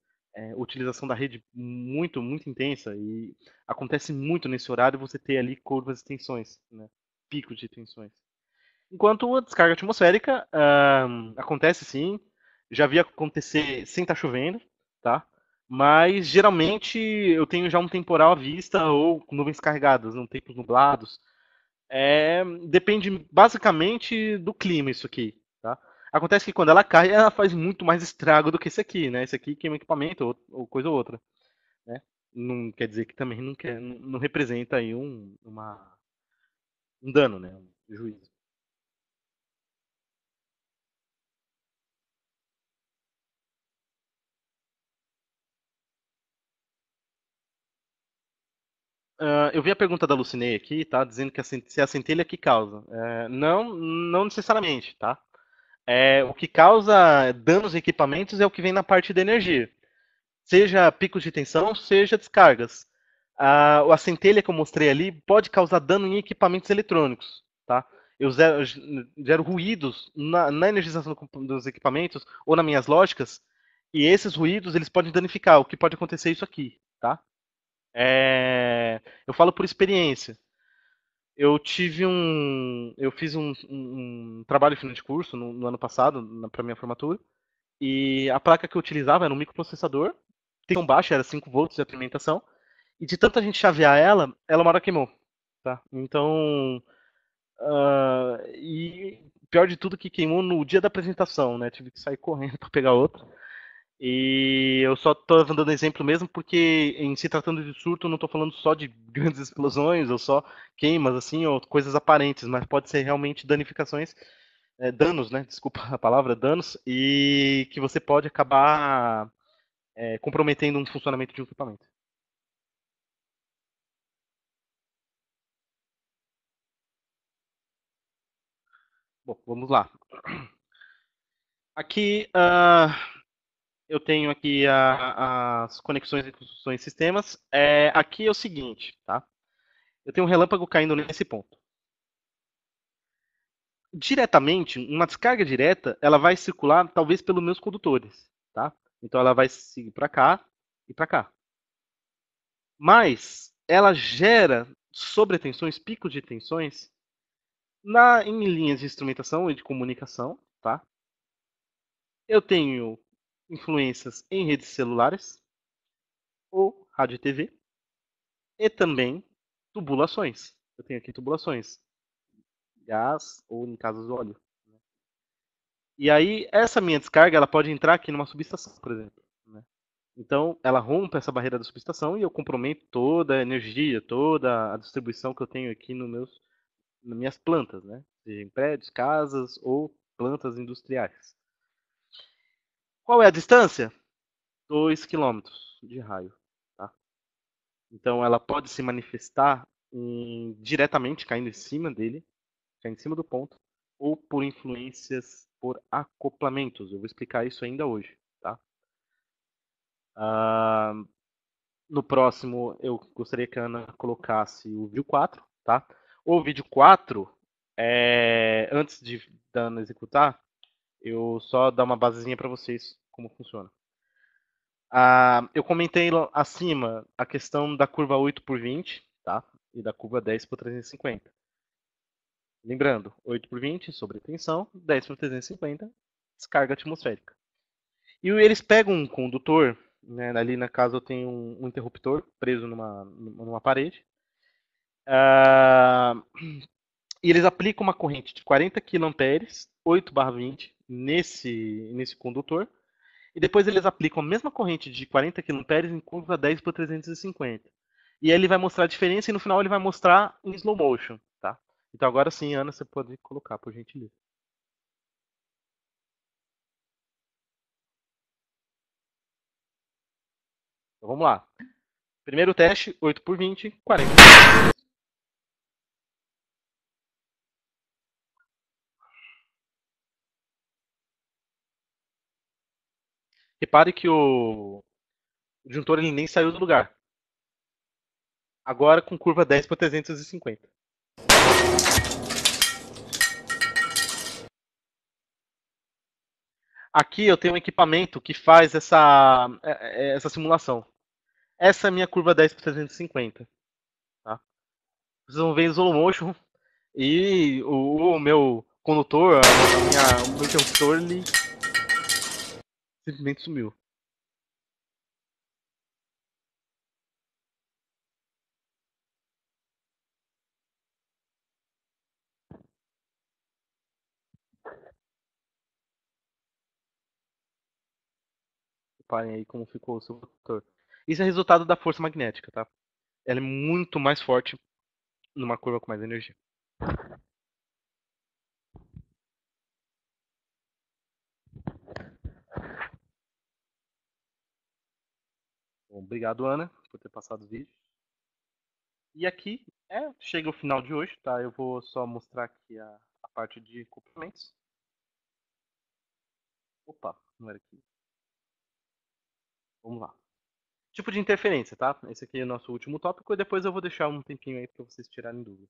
utilização da rede muito, muito intensa e acontece muito nesse horário você ter ali curvas de tensões, né? Picos de tensões. Enquanto a descarga atmosférica acontece sim, já vi acontecer sem estar chovendo, tá? Mas geralmente eu tenho já um temporal à vista ou com nuvens carregadas, não tempos nublados. Depende basicamente do clima isso aqui, tá? Acontece que quando ela cai, ela faz muito mais estrago do que esse aqui, né? Esse aqui queima equipamento ou coisa ou outra, né? Não quer dizer que também não representa aí um dano, né? Um prejuízo. Eu vi a pergunta da Lucinei aqui, tá? Dizendo que se é a centelha que causa. Não, não necessariamente, tá? O que causa danos em equipamentos é o que vem na parte da energia. Seja picos de tensão, seja descargas. A centelha que eu mostrei ali pode causar dano em equipamentos eletrônicos, tá? Eu gero ruídos na energização dos equipamentos ou nas minhas lógicas, e esses ruídos eles podem danificar. O que pode acontecer é isso aqui, tá? Eu falo por experiência. Eu fiz um trabalho final de curso no ano passado, para minha formatura, e a placa que eu utilizava era um microprocessador, tensão baixa, era 5 volts de alimentação, e de tanta gente chavear ela uma hora queimou, tá? Então, e pior de tudo que queimou no dia da apresentação, né? Tive que sair correndo para pegar outra. E eu só tô dando exemplo mesmo porque, em se tratando de surto, eu não tô falando só de grandes explosões ou só queimas, assim, ou coisas aparentes, mas pode ser realmente danificações, danos, né? Desculpa a palavra, danos, e que você pode acabar comprometendo um funcionamento de um equipamento. Bom, vamos lá. Aqui eu tenho aqui as conexões e construções de sistemas. Aqui é o seguinte, tá? Eu tenho um relâmpago caindo nesse ponto. Diretamente, uma descarga direta, ela vai circular talvez pelos meus condutores, tá? Então ela vai seguir para cá e para cá. Mas ela gera sobretensões, picos de tensões em linhas de instrumentação e de comunicação, tá? Eu tenho influências em redes celulares ou rádio e TV e também tubulações. Eu tenho aqui tubulações, gás ou, em casos, óleo. E aí, essa minha descarga, ela pode entrar aqui numa subestação, por exemplo. Né? Então, ela rompe essa barreira da subestação e eu comprometo toda a energia, toda a distribuição que eu tenho aqui nas minhas plantas, né? Seja em prédios, casas ou plantas industriais. Qual é a distância? 2 km de raio. Tá? Então, ela pode se manifestar diretamente, caindo em cima dele, caindo em cima do ponto, ou por influências por acoplamentos. Eu vou explicar isso ainda hoje. Tá? Ah, no próximo, eu gostaria que a Ana colocasse o vídeo 4, tá? O vídeo 4, antes da Ana executar, eu só dar uma basezinha para vocês como funciona. Eu comentei acima a questão da curva 8 por 20, tá? E da curva 10 por 350. Lembrando, 8 por 20 sobre tensão, 10 por 350, descarga atmosférica. E eles pegam um condutor, né, ali na casa eu tenho um interruptor preso numa parede, ah, e eles aplicam uma corrente de 40 kA, 8/20, nesse condutor, e depois eles aplicam a mesma corrente de 40 kA em curva 10 por 350. E aí ele vai mostrar a diferença e no final ele vai mostrar em slow motion, tá? Então agora sim, Ana, você pode colocar, por gentileza. Então vamos lá. Primeiro teste, 8 por 20, 40. Repare que o disjuntor ele nem saiu do lugar. Agora com curva 10 por 350. Aqui eu tenho um equipamento que faz essa simulação. Essa é a minha curva 10 por 350. Tá? Vocês vão ver em slow motion e o meu condutor, o meu interruptor, ele simplesmente sumiu. Reparem aí como ficou o seu motor. Isso é resultado da força magnética, tá? Ela é muito mais forte numa curva com mais energia. Bom, obrigado, Ana, por ter passado o vídeo. E aqui chega o final de hoje, tá? Eu vou só mostrar aqui a parte de complementos. Opa, não era aqui. Vamos lá. Tipo de interferência, tá? Esse aqui é o nosso último tópico e depois eu vou deixar um tempinho aí para vocês tirarem dúvida.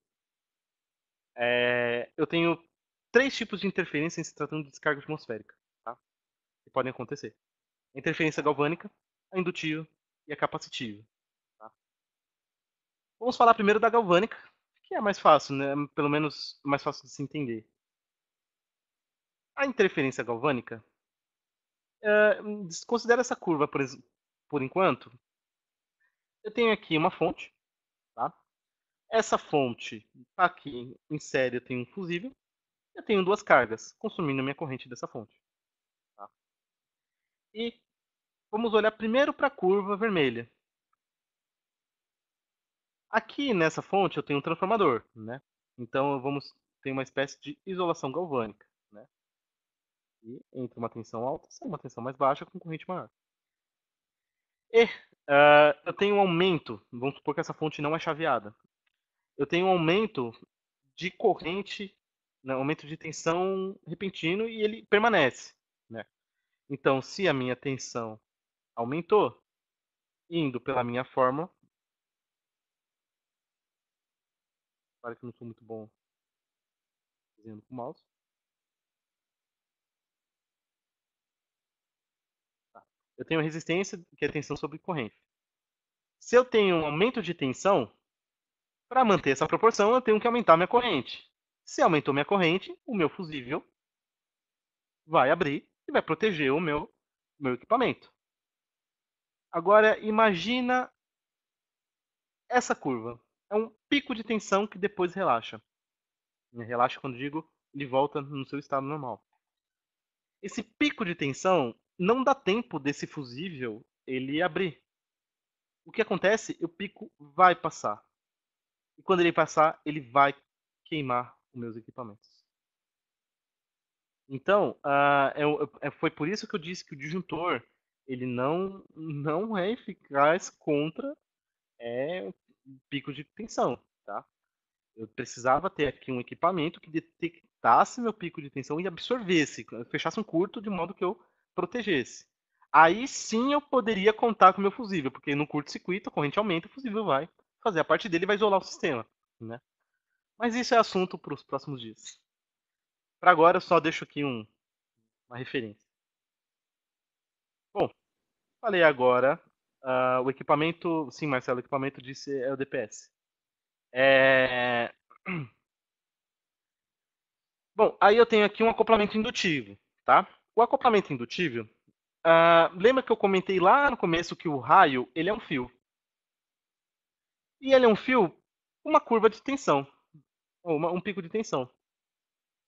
Eu tenho 3 tipos de interferência em se tratando de descarga atmosférica, tá? Que podem acontecer. A interferência galvânica, a indutiva e a capacitiva. Tá? Vamos falar primeiro da galvânica, que é mais fácil, né? Pelo menos mais fácil de se entender. A interferência galvânica, considera essa curva, por enquanto. Eu tenho aqui uma fonte, tá? Essa fonte tá aqui em série, eu tenho um fusível. Eu tenho 2 cargas consumindo a minha corrente dessa fonte. Tá? E vamos olhar primeiro para a curva vermelha. Aqui nessa fonte eu tenho um transformador, né? Então vamos ter uma espécie de isolação galvânica, né? E entre uma tensão alta e uma tensão mais baixa com corrente maior. E eu tenho um aumento, vamos supor que essa fonte não é chaveada. Eu tenho um aumento de corrente, né, aumento de tensão repentino e ele permanece, né? Então, se a minha tensão aumentou, indo pela minha fórmula, para que eu não sou muito bom fazendo com o mouse. Tá. Eu tenho resistência, que é tensão sobre corrente. Se eu tenho um aumento de tensão, para manter essa proporção, eu tenho que aumentar minha corrente. Se aumentou minha corrente, o meu fusível vai abrir e vai proteger o meu equipamento. Agora, imagina essa curva. É um pico de tensão que depois relaxa. Relaxa quando digo, ele volta no seu estado normal. Esse pico de tensão não dá tempo desse fusível ele abrir. O que acontece? O pico vai passar. E quando ele passar, ele vai queimar os meus equipamentos. Então, foi por isso que eu disse que o disjuntor ele não é eficaz contra pico de tensão. Tá? Eu precisava ter aqui um equipamento que detectasse meu pico de tensão e absorvesse, fechasse um curto de modo que eu protegesse. Aí sim eu poderia contar com o meu fusível, porque no curto-circuito a corrente aumenta, o fusível vai fazer a parte dele e vai isolar o sistema. Né? Mas isso é assunto para os próximos dias. Para agora eu só deixo aqui uma referência. Bom, falei agora o equipamento, sim Marcelo, o equipamento disse é o DPS. Bom, aí eu tenho aqui um acoplamento indutivo, tá? O acoplamento indutivo, lembra que eu comentei lá no começo que o raio, ele é um fio. E ele é um fio com uma curva de tensão, ou um pico de tensão.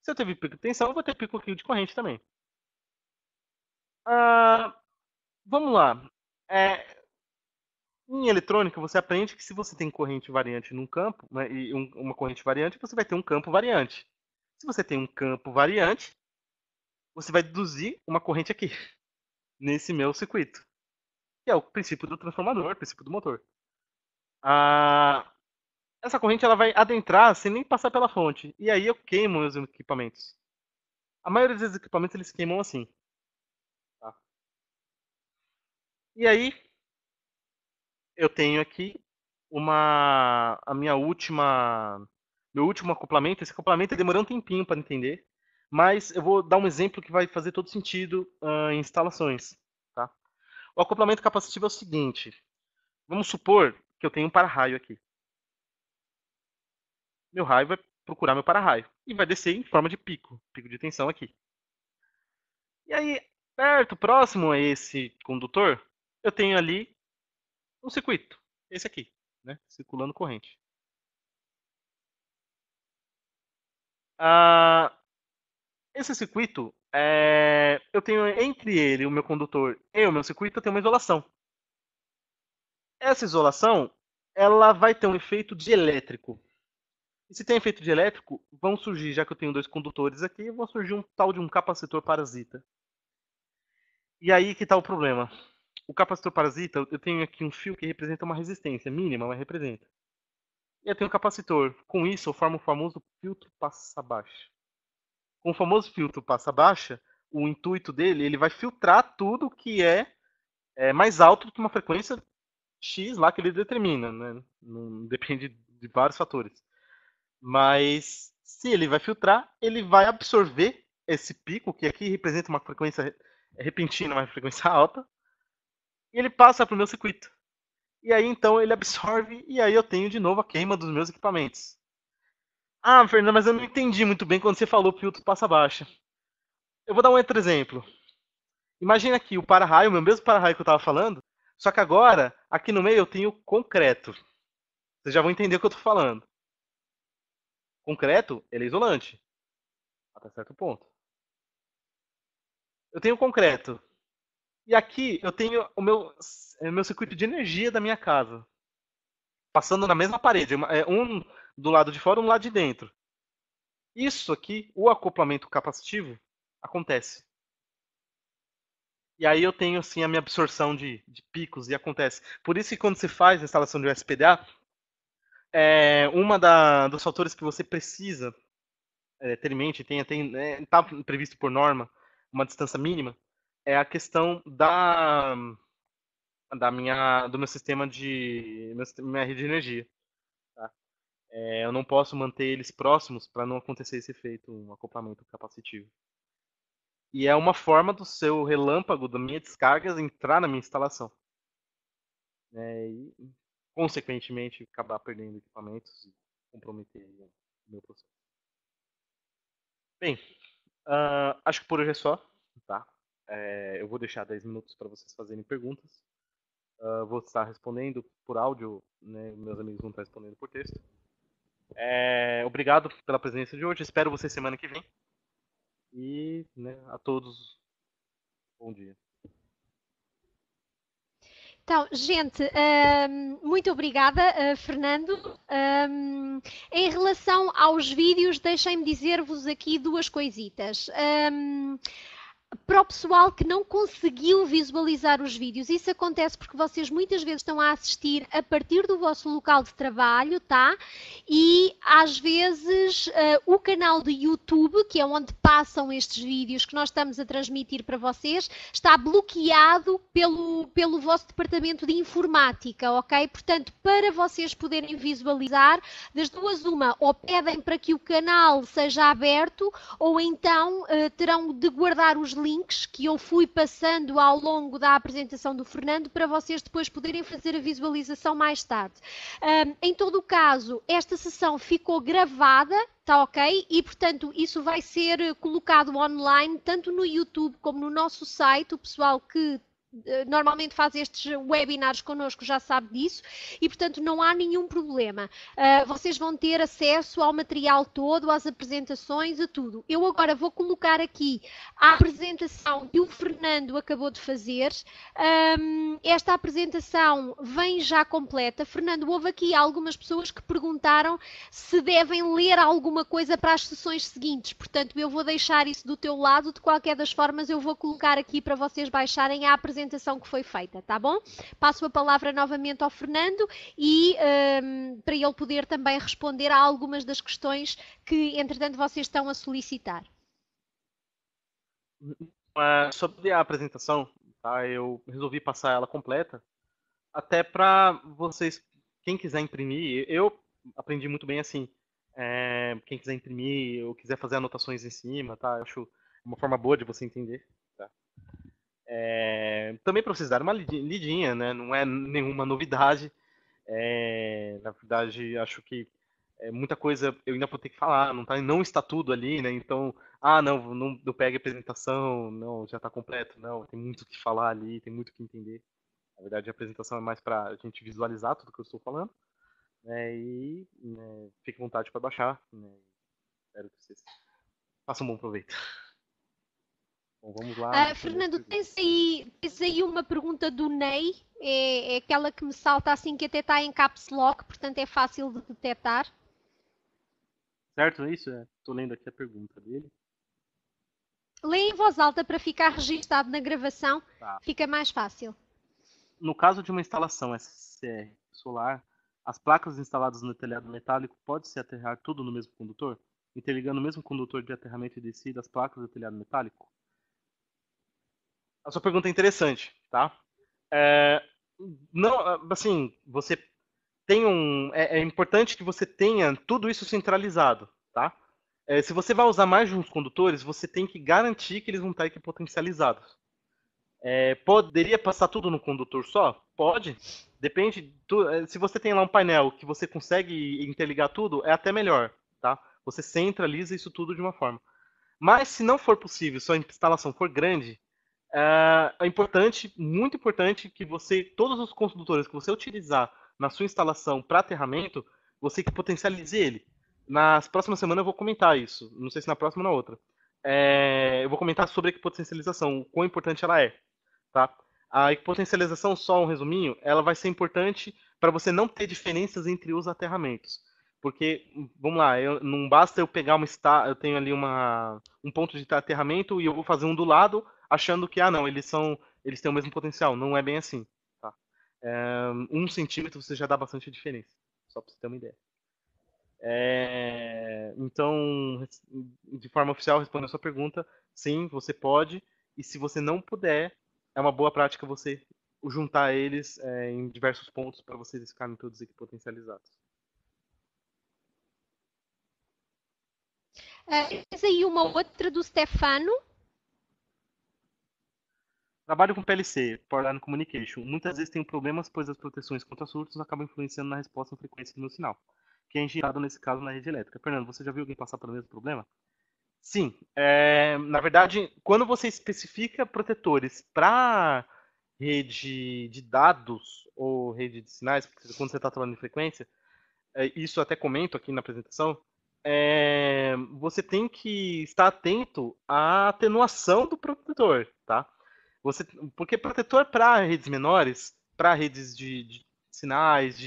Se eu teve pico de tensão, eu vou ter pico de corrente também. Vamos lá. Em eletrônica, você aprende que se você tem corrente variante num campo, né, e uma corrente variante, você vai ter um campo variante. Se você tem um campo variante, você vai deduzir uma corrente aqui, nesse meu circuito. que é o princípio do transformador, o princípio do motor. Ah, essa corrente ela vai adentrar sem nem passar pela fonte. E aí eu queimo meus equipamentos. A maioria dos equipamentos eles queimam assim. Tá? E aí eu tenho aqui meu último acoplamento. Esse acoplamento demorou um tempinho para entender, mas eu vou dar um exemplo que vai fazer todo sentido em instalações. Tá? O acoplamento capacitivo é o seguinte: vamos supor que eu tenho um para-raio aqui. Meu raio vai procurar meu para-raio e vai descer em forma de pico de tensão aqui. E aí, próximo a esse condutor, eu tenho ali um circuito, esse aqui, né, circulando corrente. Esse circuito, eu tenho entre ele, o meu condutor e o meu circuito, eu tenho uma isolação. Essa isolação, ela vai ter um efeito dielétrico. E se tem efeito dielétrico, vão surgir, já que eu tenho dois condutores aqui, vão surgir um tal de um capacitor parasita. E aí que está o problema. O capacitor parasita, eu tenho aqui um fio que representa uma resistência mínima, mas representa. E eu tenho um capacitor. Com isso, eu formo o famoso filtro passa-baixa. Com o famoso filtro passa-baixa, o intuito dele, ele vai filtrar tudo que é mais alto do que uma frequência X lá que ele determina, né? Não depende de vários fatores. Mas se ele vai filtrar, ele vai absorver esse pico, que aqui representa uma frequência repentina, uma frequência alta, e ele passa para o meu circuito. E aí então ele absorve e aí eu tenho de novo a queima dos meus equipamentos. Ah, Fernando, mas eu não entendi muito bem quando você falou filtro passa-baixa. Eu vou dar um outro exemplo. Imagina aqui o para-raio, o meu mesmo para-raio que eu estava falando, só que agora, aqui no meio eu tenho concreto. Vocês já vão entender o que eu estou falando. Concreto, ele é isolante. Até certo ponto. Eu tenho concreto. E aqui eu tenho o meu circuito de energia da minha casa. Passando na mesma parede. Um do lado de fora e um do lado de dentro. Isso aqui, o acoplamento capacitivo, acontece. E aí eu tenho assim a minha absorção de picos e acontece. Por isso que quando você faz a instalação de USPDA, dos fatores que você precisa ter em mente, está previsto por norma, uma distância mínima, é a questão do meu sistema minha rede de energia. Tá? Eu não posso manter eles próximos para não acontecer esse efeito, um acoplamento capacitivo. E é uma forma do seu relâmpago, da minha descarga, entrar na minha instalação. E, consequentemente, acabar perdendo equipamentos e comprometer o meu processo. Bem, acho que por hoje é só. Tá? Eu vou deixar 10 minutos para vocês fazerem perguntas. Vou estar respondendo por áudio, né? Meus amigos vão estar respondendo por texto. Obrigado pela presença de hoje. Espero você semana que vem. E a todos, bom dia. Então, gente, muito obrigada, Fernando. Em relação aos vídeos, deixem-me dizer-vos aqui duas coisitas. Para o pessoal que não conseguiu visualizar os vídeos, isso acontece porque vocês muitas vezes estão a assistir a partir do vosso local de trabalho, tá? E às vezes o canal do YouTube, que é onde passam estes vídeos que nós estamos a transmitir para vocês, está bloqueado pelo vosso departamento de informática, ok? Portanto, para vocês poderem visualizar, das duas uma, ou pedem para que o canal seja aberto, ou então terão de guardar os links que eu fui passando ao longo da apresentação do Fernando para vocês depois poderem fazer a visualização mais tarde. Em todo o caso, esta sessão ficou gravada, tá ok? E, portanto, isso vai ser colocado online, tanto no YouTube como no nosso site. O pessoal que normalmente faz estes webinars connosco já sabe disso e, portanto, não há nenhum problema. Vocês vão ter acesso ao material todo, às apresentações, a tudo. Eu agora vou colocar aqui a apresentação que o Fernando acabou de fazer. Esta apresentação vem já completa. Fernando, houve aqui algumas pessoas que perguntaram se devem ler alguma coisa para as sessões seguintes. Portanto, eu vou deixar isso do teu lado. De qualquer das formas, eu vou colocar aqui para vocês baixarem a apresentação apresentação que foi feita, tá bom? Passo a palavra novamente ao Fernando e para ele poder também responder a algumas das questões que, entretanto, vocês estão a solicitar. Sobre a apresentação, tá? Eu resolvi passar ela completa, até para vocês, quem quiser imprimir, eu aprendi muito bem assim. Quem quiser imprimir ou quiser fazer anotações em cima, tá? Eu acho uma forma boa de você entender. Tá? Também para vocês darem uma lidinha, né? Não é nenhuma novidade. Na verdade, acho que muita coisa eu ainda vou ter que falar, não está tudo ali, né? Então, não pega a apresentação, não, já está completo, não, tem muito o que falar ali, tem muito o que entender. Na verdade, a apresentação é mais para a gente visualizar tudo que eu estou falando, né? E fique à vontade para baixar, né? Espero que vocês façam um bom proveito. Bom, vamos lá. Fernando, tens aí uma pergunta do Ney, é aquela que me salta assim que até está em caps lock, portanto é fácil de detectar. Certo, é isso? Estou lendo aqui a pergunta dele. Lê em voz alta para ficar registado na gravação, Tá. fica mais fácil. No caso de uma instalação SCR solar, as placas instaladas no telhado metálico pode-se aterrar tudo no mesmo condutor, interligando o mesmo condutor de aterramento e descida das placas do telhado metálico? A sua pergunta é interessante, tá? Não, assim, você tem é importante que você tenha tudo isso centralizado, tá? Se você vai usar mais de uns condutores, você tem que garantir que eles vão estar aqui potencializados. Poderia passar tudo no condutor só? Pode. Depende. Se você tem lá um painel que você consegue interligar tudo, é até melhor, tá? Você centraliza isso tudo de uma forma. Mas se não for possível, sua instalação for grande, é importante, muito importante, que todos os condutores que você utilizar na sua instalação para aterramento, você que potencialize ele. Nas próximas semanas eu vou comentar isso. Não sei se na próxima ou na outra. Eu vou comentar sobre a equipotencialização, o quão importante ela é. Tá? A equipotencialização, só um resuminho, ela vai ser importante para você não ter diferenças entre os aterramentos. Porque, vamos lá, não basta eu pegar eu tenho ali um ponto de aterramento e eu vou fazer um do lado, achando que, não, eles têm o mesmo potencial. Não é bem assim. Tá? 1 centímetro você já dá bastante diferença, só para você ter uma ideia. Então, de forma oficial, respondendo a sua pergunta, sim, você pode. E se você não puder, é uma boa prática você juntar eles em diversos pontos para vocês ficarem todos aqui potencializados. Tens aí uma outra do Stefano. Trabalho com PLC, Power Line Communication. Muitas vezes tenho problemas, pois as proteções contra surtos acabam influenciando na resposta à frequência do meu sinal, que é injetado nesse caso na rede elétrica. Fernando, você já viu alguém passar pelo mesmo problema? Sim. Na verdade, quando você especifica protetores para rede de dados ou rede de sinais, porque quando você está falando de frequência, isso eu até comento aqui na apresentação, você tem que estar atento à atenuação do protetor, tá? Porque protetor para redes menores, para redes de sinais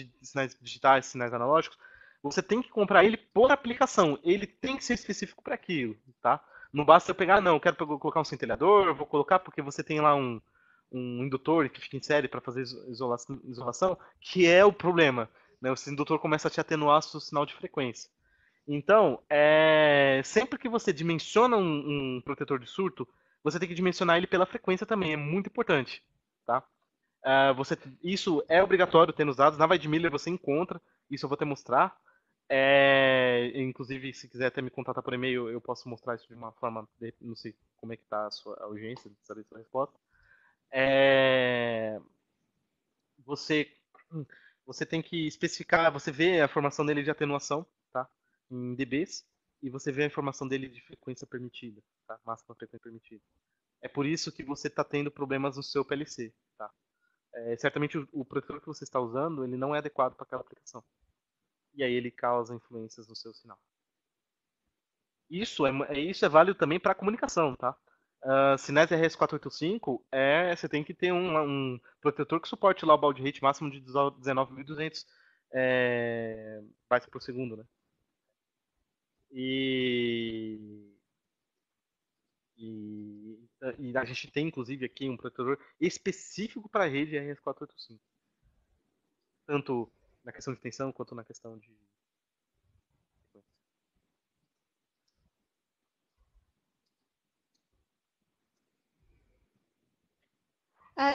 digitais, sinais analógicos, você tem que comprar ele por aplicação. Ele tem que ser específico para aquilo, tá? Não basta eu pegar, não, eu quero colocar um centelhador, eu vou colocar porque você tem lá um indutor que fica em série para fazer isolação, que é o problema. Né? O indutor começa a te atenuar o seu sinal de frequência. Então, sempre que você dimensiona um protetor de surto, você tem que dimensionar ele pela frequência também, é muito importante. Tá? Isso é obrigatório ter nos dados. Na Weidmiller você encontra, isso eu vou até mostrar. Inclusive, se quiser até me contatar por e-mail, eu posso mostrar isso de uma forma, não sei como é que está a urgência de saber a sua resposta. Você, você tem que especificar, você vê a informação dele de atenuação, tá? Em dBs, e você vê a informação dele de frequência permitida, tá? Máxima frequência permitida. É por isso que você está tendo problemas no seu PLC, tá? Certamente o protetor que você está usando, ele não é adequado para aquela aplicação. E aí ele causa influências no seu sinal. Isso é válido também para a comunicação, tá? Sinais RS485, você tem que ter um protetor que suporte lá o baud rate máximo de 19.200 bytes por segundo, né? E E a gente tem, inclusive, aqui um protetor específico para a rede RS485. Tanto na questão de tensão quanto na questão de.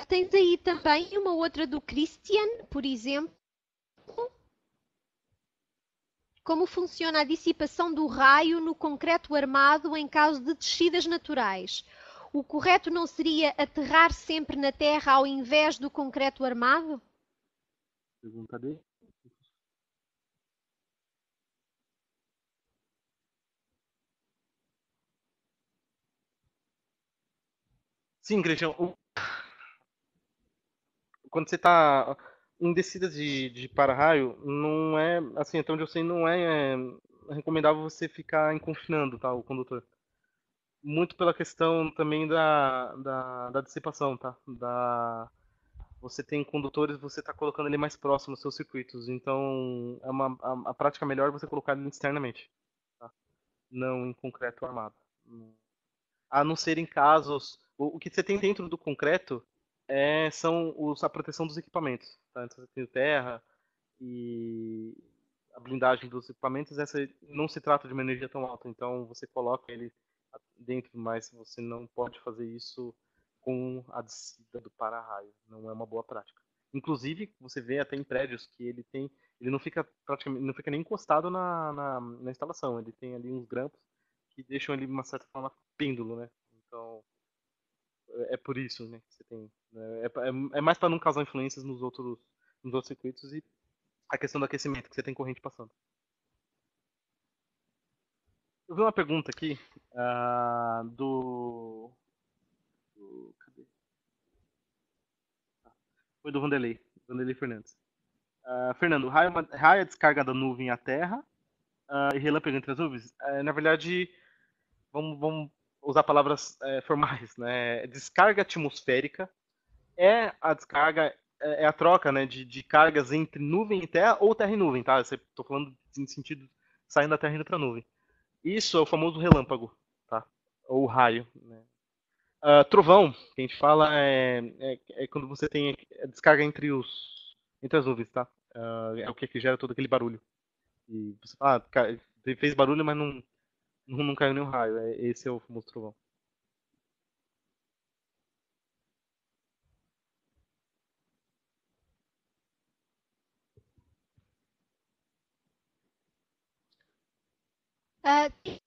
Tens aí também uma outra do Christian, por exemplo. Como funciona a dissipação do raio no concreto armado em caso de descidas naturais? O correto não seria aterrar sempre na terra ao invés do concreto armado? Pergunta dele. Sim, Christian, quando você está em descidas de para-raio, não é, assim, até onde eu sei, não é recomendável você ficar enconfinando, tá, o condutor. Muito pela questão também da dissipação, tá? Você tem condutores, você está colocando ele mais próximo dos seus circuitos, então a prática melhor é você colocar ele externamente, tá? Não em concreto armado. A não ser em casos. O que você tem dentro do concreto são a proteção dos equipamentos. Tá? Então você tem o terra e a blindagem dos equipamentos, essa não se trata de uma energia tão alta, então você coloca ele dentro, mas você não pode fazer isso com a descida do para-raio. Não é uma boa prática. Inclusive, você vê até em prédios que ele não fica praticamente, não fica nem encostado na instalação. Ele tem ali uns grampos que deixam ele de uma certa forma pêndulo, né? Então é por isso, né, que você tem. Né? É mais para não causar influências nos outros circuitos e a questão do aquecimento, que você tem corrente passando. Eu vi uma pergunta aqui cadê? Foi do Vanderlei Fernandes. Fernando, raio é descarga da nuvem à terra e relâmpago entre as nuvens? Na verdade, vamos usar palavras formais, né? Descarga atmosférica é a descarga, é a troca, né, de cargas entre nuvem e terra ou terra e nuvem, tá? Estou falando em sentido saindo da terra e indo para a nuvem. Isso é o famoso relâmpago, tá? Ou raio, né? Trovão, que a gente fala, é quando você tem a descarga entre as nuvens, tá? É o que gera todo aquele barulho. E você fala, fez barulho, mas não caiu nenhum raio. Esse é o famoso trovão.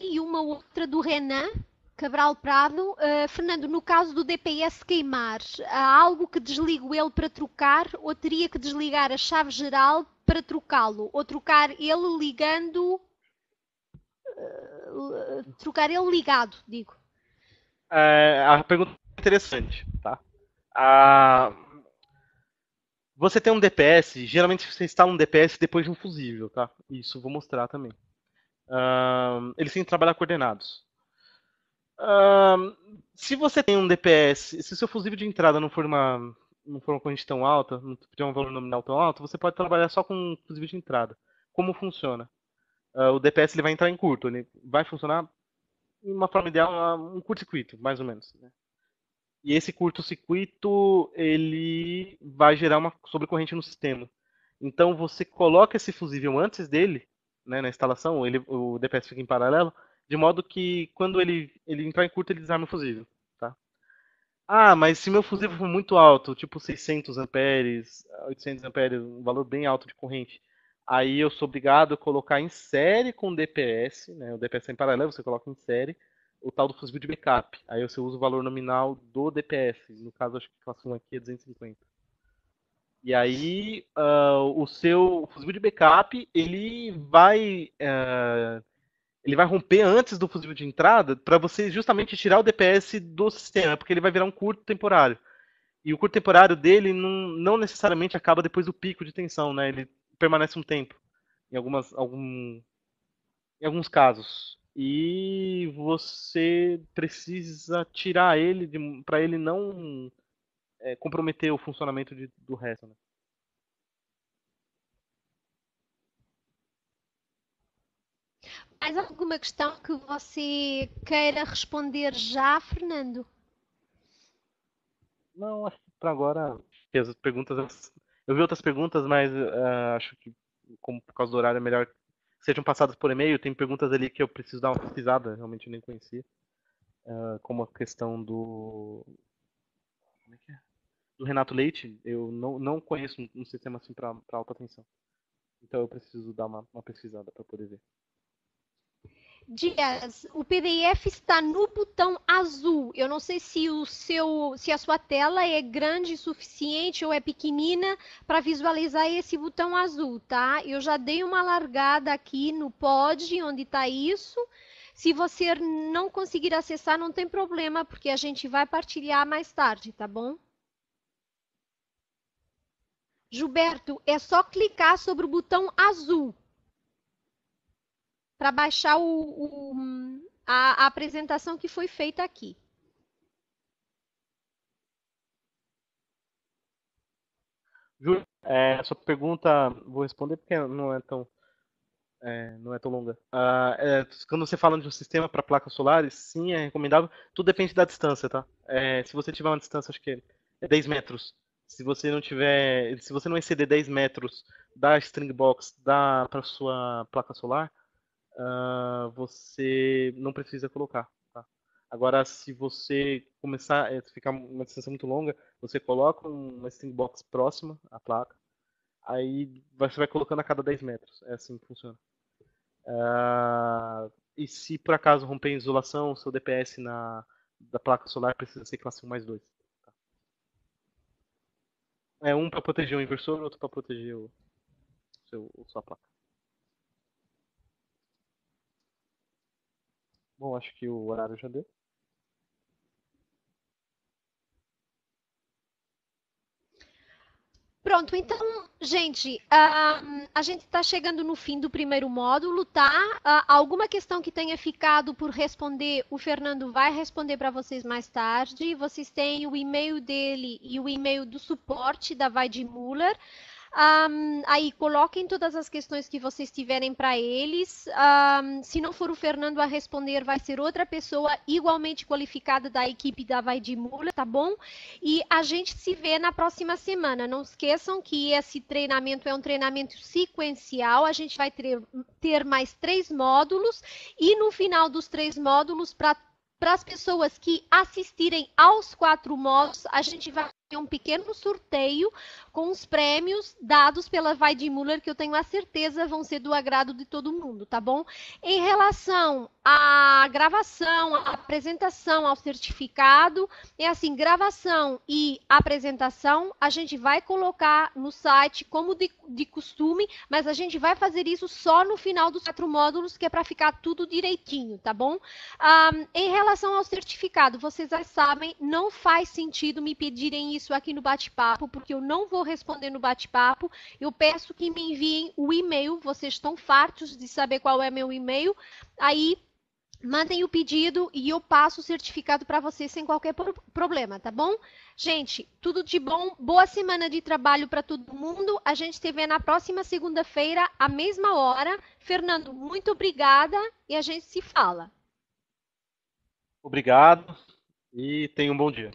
E uma outra do Renan Cabral Prado. Fernando, no caso do DPS queimar, há algo que desligo ele para trocar ou teria que desligar a chave geral para trocá-lo? Ou trocar ele ligando... trocar ele ligado, digo. A pergunta é interessante, tá? Ah, você tem um DPS, geralmente você instala um DPS depois de um fusível, tá? Isso, vou mostrar também. Eles têm que trabalhar coordenados. Se você tem um DPS, se o seu fusível de entrada não for uma corrente tão alta, não tiver um valor nominal tão alto, você pode trabalhar só com um fusível de entrada. Como funciona? O DPS ele vai entrar em curto, ele vai funcionar em uma forma ideal, um curto-circuito, mais ou menos, né? E esse curto-circuito ele vai gerar uma sobrecorrente no sistema. Então você coloca esse fusível antes dele, né, na instalação, o DPS fica em paralelo, de modo que quando ele entrar em curto ele desarma o fusível, tá? Mas se meu fusível for muito alto, tipo 600 amperes, 800 amperes, um valor bem alto de corrente, aí eu sou obrigado a colocar em série com o DPS, né? O DPS é em paralelo, você coloca em série o tal do fusível de backup. Aí você usa o valor nominal do DPS. No caso, acho que a classe 1 aqui é 250. E aí, o seu fusível de backup, ele vai romper antes do fusível de entrada para você justamente tirar o DPS do sistema, porque ele vai virar um curto temporário. E o curto temporário dele não necessariamente acaba depois do pico de tensão, né? Ele permanece um tempo, em alguns casos. E você precisa tirar ele para ele não comprometer o funcionamento do resto, né? Mais alguma questão que você queira responder já, Fernando? Não, acho que para agora, que as perguntas, eu vi outras perguntas, mas acho que, como por causa do horário, é melhor que sejam passadas por e-mail. Tem perguntas ali que eu preciso dar uma pesquisada, realmente eu nem conhecia, como a questão como é que é? Do Renato Leite. Eu não conheço um sistema assim para alta tensão, então eu preciso dar uma pesquisada para poder ver. Dias, o PDF está no botão azul. Eu não sei se a sua tela é grande o suficiente ou é pequenina para visualizar esse botão azul, tá? Eu já dei uma largada aqui no pod, onde está isso. Se você não conseguir acessar, não tem problema, porque a gente vai partilhar mais tarde, tá bom? Gilberto, é só clicar sobre o botão azul para baixar a apresentação que foi feita aqui. Júlio, sua pergunta, vou responder porque não é tão longa. Quando você fala de um sistema para placas solares, sim, é recomendável. Tudo depende da distância, tá? Se você tiver uma distância, acho que é 10 metros. Se você não exceder 10 metros da string box para sua placa solar, você não precisa colocar, tá? Agora, se você começar a ficar uma distância muito longa, você coloca uma string box próxima à placa, aí você vai colocando a cada 10 metros. É assim que funciona. E se por acaso romper a isolação, o seu DPS da placa solar precisa ser classe 1 mais 2. Tá? É um para proteger o inversor, outro para proteger sua placa. Bom, acho que o horário já deu. Pronto, então, gente, a gente está chegando no fim do primeiro módulo, tá? Alguma questão que tenha ficado por responder, o Fernando vai responder para vocês mais tarde. Vocês têm o e-mail dele e o e-mail do suporte da Weidmuller. Aí coloquem todas as questões que vocês tiverem para eles. Se não for o Fernando a responder, vai ser outra pessoa igualmente qualificada da equipe da Weidmuller, tá bom? E a gente se vê na próxima semana. Não esqueçam que esse treinamento é um treinamento sequencial. A gente vai ter mais 3 módulos e no final dos 3 módulos, para as pessoas que assistirem aos 4 módulos, a gente vai ter um pequeno sorteio com os prêmios dados pela Weidmuller, que eu tenho a certeza vão ser do agrado de todo mundo, tá bom? Em relação à gravação, à apresentação, ao certificado, é assim, gravação e apresentação, a gente vai colocar no site como de costume, mas a gente vai fazer isso só no final dos 4 módulos, que é para ficar tudo direitinho, tá bom? Em relação ao certificado, vocês já sabem, não faz sentido me pedirem isso aqui no bate-papo, porque eu não vou responder no bate-papo. Eu peço que me enviem o e-mail, vocês estão fartos de saber qual é meu e-mail, aí mandem o pedido e eu passo o certificado para vocês sem qualquer problema, tá bom? Gente, tudo de bom, boa semana de trabalho para todo mundo. A gente se vê na próxima segunda-feira, à mesma hora. Fernando, muito obrigada e a gente se fala. Obrigado e tenha um bom dia.